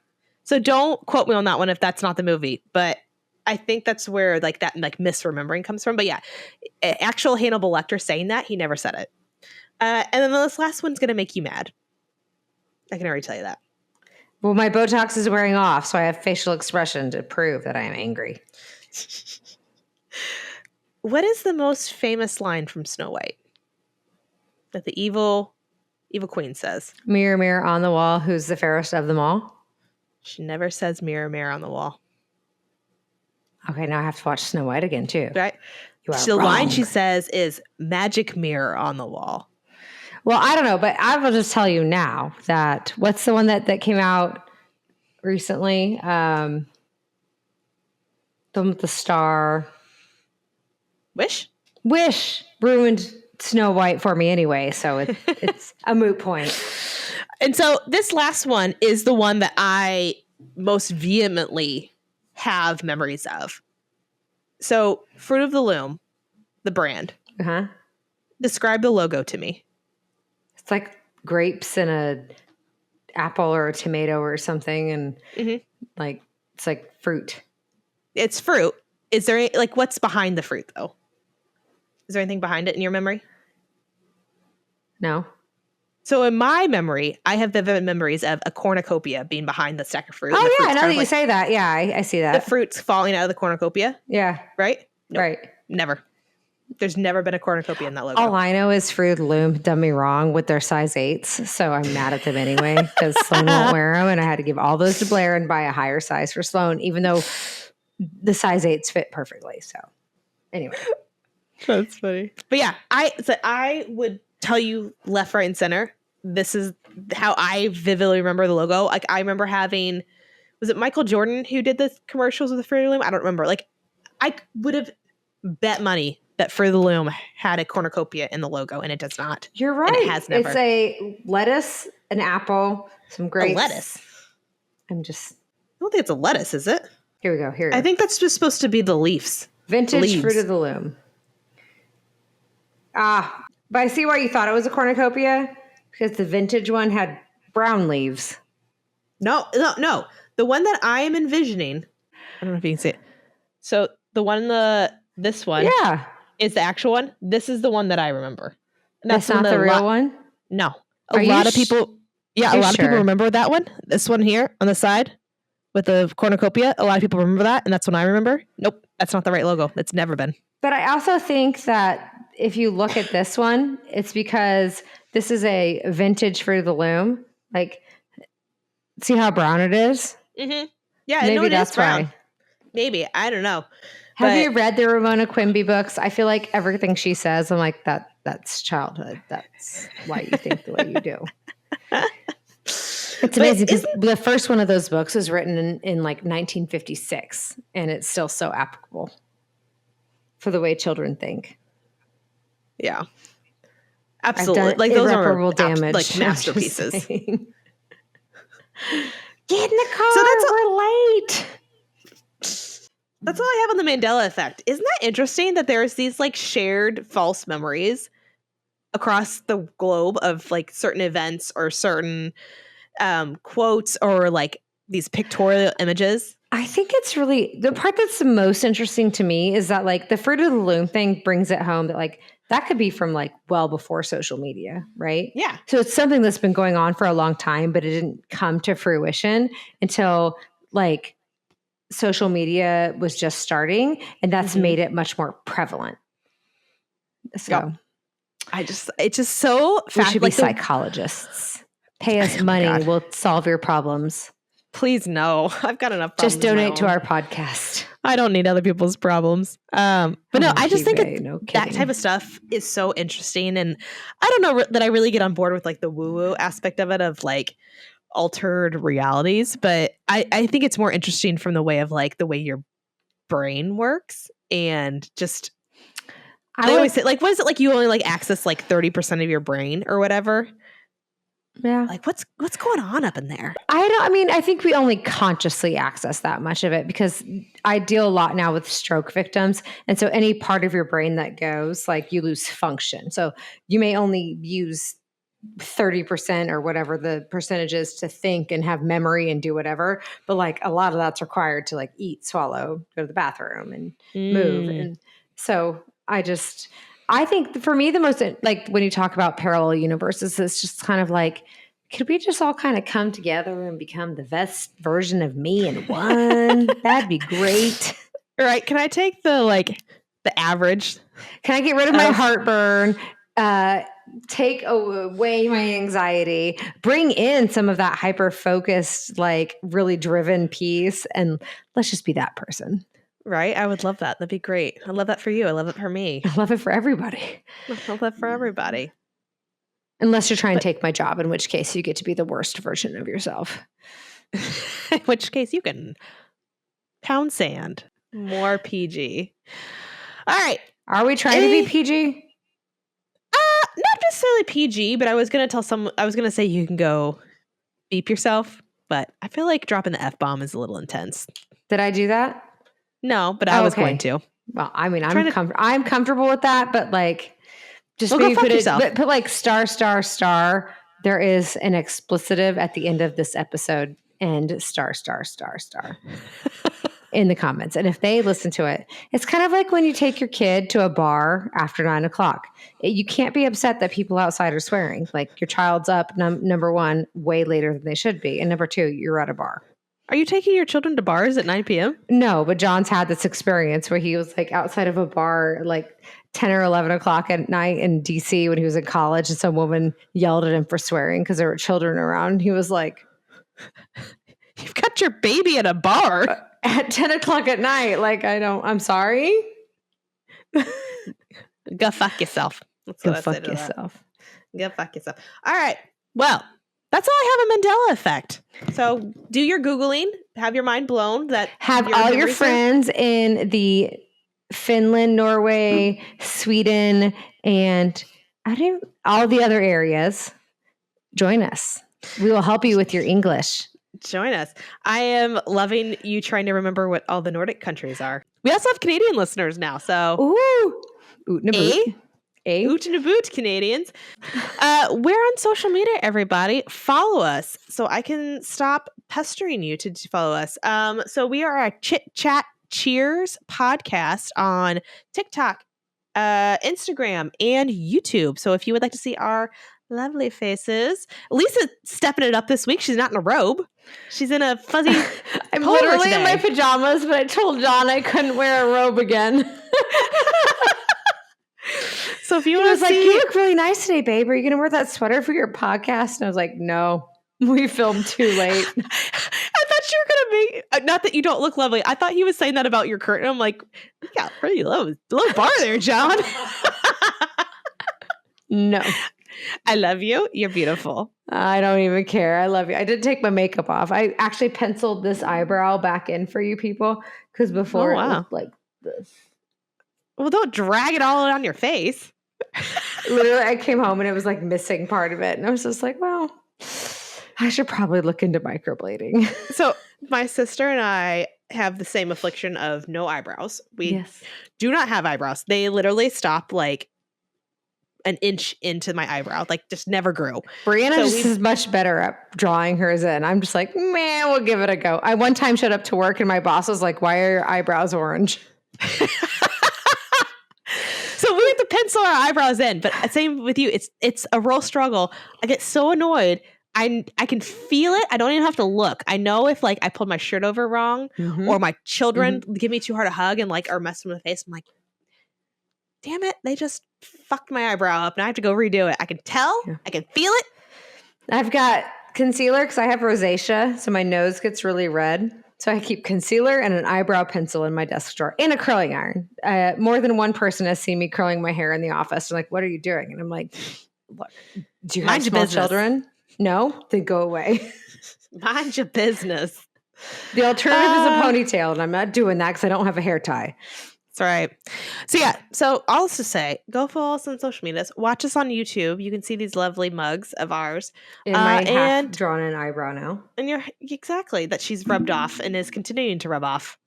So don't quote me on that one if that's not the movie. But I think that's where like that like misremembering comes from. But yeah, actual Hannibal Lecter saying that, he never said it. And then this last one's going to make you mad. I can already tell you that. Well, my Botox is wearing off, so I have facial expression to prove that I am angry. What is the most famous line from Snow White that the evil queen says? Mirror, mirror on the wall, who's the fairest of them all? She never says mirror, mirror on the wall. Okay, now I have to watch Snow White again, too. Right? The line she says is magic mirror on the wall. Well, I don't know, but I will just tell you now that what's the one that came out recently? The one with the star. Wish ruined Snow White for me anyway, so it's a moot point. And so this last one is the one that I most vehemently have memories of. So Fruit of the Loom, the brand. Uh-huh. Describe the logo to me. It's like grapes and a apple or a tomato or something, and like it's like fruit. It's fruit. Is there any, like what's behind the fruit though? Is there anything behind it in your memory? No. So in my memory, I have vivid memories of a cornucopia being behind the stack of fruit. Oh yeah, now that you say that, yeah, I see that. The fruit's falling out of the cornucopia. Yeah. Right? Nope. Right. Never. There's never been a cornucopia in that logo. All I know is Fruit of the Loom done me wrong with their size 8s, so I'm mad at them anyway because Sloan won't wear them, and I had to give all those to Blair and buy a higher size for Sloan, even though the size 8s fit perfectly. So anyway. That's funny. But yeah, I would tell you left, right, and center. This is how I vividly remember the logo. Like I remember having, was it Michael Jordan who did the commercials with the Fruit of the Loom? I don't remember. Like I would have bet money that Fruit of the Loom had a cornucopia in the logo, and it does not. You're right. And it has never. It's a lettuce, an apple, some grapes. A lettuce. I don't think it's a lettuce, is it? Here we go. Here. I think that's just supposed to be the leaves. Vintage Fruit of the Loom. But I see why you thought it was a cornucopia, because the vintage one had brown leaves. No. The one that I am envisioning, I don't know if you can see it. So the one this one. Yeah. Is the actual one. This is the one that I remember. And that's not the real one? No. A lot of people remember that one. This one here on the side with the cornucopia. A lot of people remember that, and that's what I remember. Nope. That's not the right logo. It's never been. But I also think that if you look at this one, it's because this is a vintage Fruit of the Loom. Like, see how brown it is? Mm-hmm. Yeah, maybe that's why. Maybe. I don't know. Have you read the Ramona Quimby books? I feel like everything she says, I'm like, that's childhood. That's why you think the way you do. It's amazing because the first one of those books was written in like 1956, and it's still so applicable for the way children think. Yeah. Absolutely. Like those are damage. Like masterpieces. Get in the car. We're late. That's all I have on the Mandela Effect. Isn't that interesting that there's these like shared false memories across the globe of like certain events or certain quotes or like these pictorial images? I think it's really the part that's the most interesting to me is that like the Fruit of the Loom thing brings it home that like that could be from like well before social media, right? Yeah. So it's something that's been going on for a long time, but it didn't come to fruition until like social media was just starting, and that's made it much more prevalent. So it's just so we should be psychologists. Pay us money. We'll solve your problems. Please no. I've got enough problems. Just donate to our podcast. I don't need other people's problems. But no, I just think that type of stuff is so interesting. And I don't know that I really get on board with like the woo-woo aspect of it, of like altered realities. But I think it's more interesting from the way of like the way your brain works. And just, I always say, like, what is it like you only like access like 30% of your brain or whatever? Yeah. Like what's going on up in there? I think we only consciously access that much of it because I deal a lot now with stroke victims. And so any part of your brain that goes, like you lose function. So you may only use 30% or whatever the percentage is to think and have memory and do whatever. But like a lot of that's required to like eat, swallow, go to the bathroom and move. And so I think for me, the most, like when you talk about parallel universes, it's just kind of like, could we just all kind of come together and become the best version of me in one? That'd be great. All right. Can I take the average? Can I get rid of my heartburn? Take away my anxiety, bring in some of that hyper-focused, like really driven piece, and let's just be that person. Right? I would love that. That'd be great. I love that for you. I love it for me. I love it for everybody. I love that for everybody. Unless you're trying to take my job, in which case you get to be the worst version of yourself. In which case you can pound sand. More PG. All right. Are we trying to be PG? Not necessarily PG, but I was going to say you can go beep yourself, but I feel like dropping the F-bomb is a little intense. Did I do that? No, but I was going to. Well, I mean, I'm comfortable with that, but like, just maybe put like star. There is an explicitive at the end of this episode, and star in the comments. And if they listen to it, it's kind of like when you take your kid to a bar after 9:00. You can't be upset that people outside are swearing. Like your child's up, number one, way later than they should be. And number two, you're at a bar. Are you taking your children to bars at 9 p.m.? No, but John's had this experience where he was like outside of a bar like 10 or 11 o'clock at night in DC when he was in college, and some woman yelled at him for swearing because there were children around. He was like, "You've got your baby at a bar at 10 o'clock at night. Like, I'm sorry." Go fuck yourself. Go fuck yourself. Go fuck yourself. All right. Well, that's all I have a Mandela effect. So do your Googling, have your mind blown. Have all your friends in the Finland, Norway, Sweden, and all the other areas. Join us. We will help you with your English. Join us. I am loving you trying to remember what all the Nordic countries are. We also have Canadian listeners now. So, Oot and a boot, Canadians. We're on social media, everybody. Follow us so I can stop pestering you to follow us. So we are a Chit-Chat Cheers podcast on TikTok, Instagram, and YouTube. So if you would like to see our lovely faces, Lisa's stepping it up this week. She's not in a robe. She's in a fuzzy I'm literally in my pajamas, but I told John I couldn't wear a robe again. So if you want to like, you look really nice today, babe. Are you going to wear that sweater for your podcast? And I was like, no, we filmed too late. I thought you were going to make, not that you don't look lovely. I thought he was saying that about your curtain. I'm like, you got pretty low bar there, John. No. I love you. You're beautiful. I don't even care. I love you. I did take my makeup off. I actually penciled this eyebrow back in for you people because before it looked like this. Well, don't drag it all on your face. Literally, I came home and it was like missing part of it. And I was just like, well, I should probably look into microblading. So my sister and I have the same affliction of no eyebrows. We do not have eyebrows. They literally stop like an inch into my eyebrow, like just never grew. Brianna is much better at drawing hers in. I'm just like, man, we'll give it a go. I one time showed up to work and my boss was like, why are your eyebrows orange? So we have to pencil our eyebrows in, but same with you. It's a real struggle. I get so annoyed. I can feel it. I don't even have to look. I know if like I pulled my shirt over wrong or my children give me too hard a hug and like are messing with the face. I'm like, damn it, they just fucked my eyebrow up and I have to go redo it. I can tell. Yeah. I can feel it. I've got concealer because I have rosacea, so my nose gets really red. So I keep concealer and an eyebrow pencil in my desk drawer and a curling iron. More than one person has seen me curling my hair in the office. They're like, what are you doing? And I'm like, look, do you have small children? No? Then go away. Mind your business. The alternative is a ponytail, and I'm not doing that because I don't have a hair tie. That's right. So yeah, so all this to say, go follow us on social medias. Watch us on YouTube. You can see these lovely mugs of ours. And my half drawn in eyebrow now. And you're exactly that she's rubbed off and is continuing to rub off.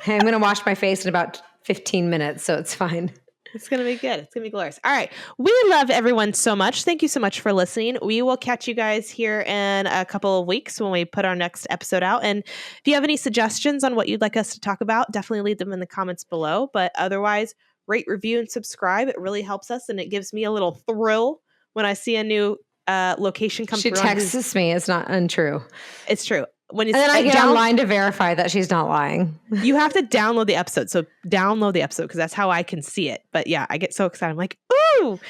Hey, I'm going to wash my face in about 15 minutes, so it's fine. It's going to be good. It's going to be glorious. All right. We love everyone so much. Thank you so much for listening. We will catch you guys here in a couple of weeks when we put our next episode out. And if you have any suggestions on what you'd like us to talk about, definitely leave them in the comments below. But otherwise, rate, review, and subscribe. It really helps us. And it gives me a little thrill when I see a new location come through. She texts me. It's not untrue. It's true. And then I get online to verify that she's not lying. You have to download the episode. So download the episode because that's how I can see it. But yeah, I get so excited. I'm like, ooh,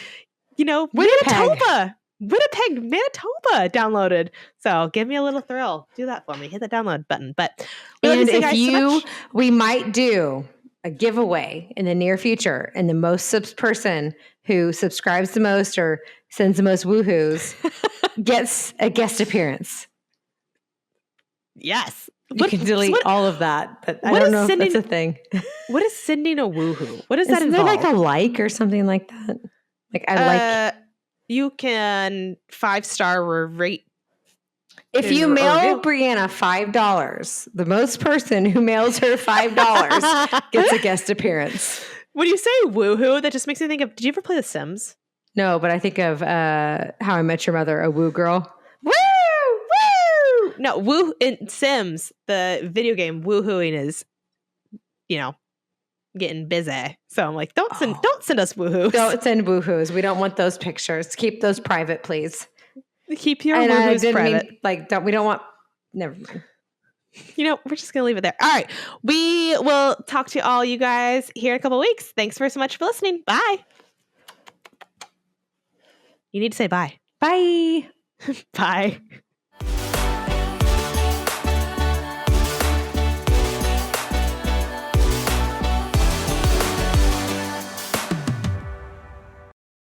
Manitoba, downloaded. So give me a little thrill. Do that for me. Hit the download button. But we might do a giveaway in the near future, and the most person who subscribes the most or sends the most woohoos gets a guest appearance. Yes. You can delete all of that, but I don't know if that's a thing. What is sending a woohoo? What does that involve? Is there like a like or something like that? Like I like. You can 5-star rate. If you mail Brianna $5, the most person who mails her $5 gets a guest appearance. When you say woohoo, that just makes me think of, did you ever play The Sims? No, but I think of How I Met Your Mother, a woo girl. Woo! No, woo in Sims, the video game, woohooing is, getting busy. So I'm like, don't send us woohoos. Don't send woohoos. We don't want those pictures. Keep those private, please. Keep your woohoos private. We don't want. Never mind. We're just gonna leave it there. All right, we will talk to all you guys here in a couple of weeks. Thanks so much for listening. Bye. You need to say bye. Bye. Bye.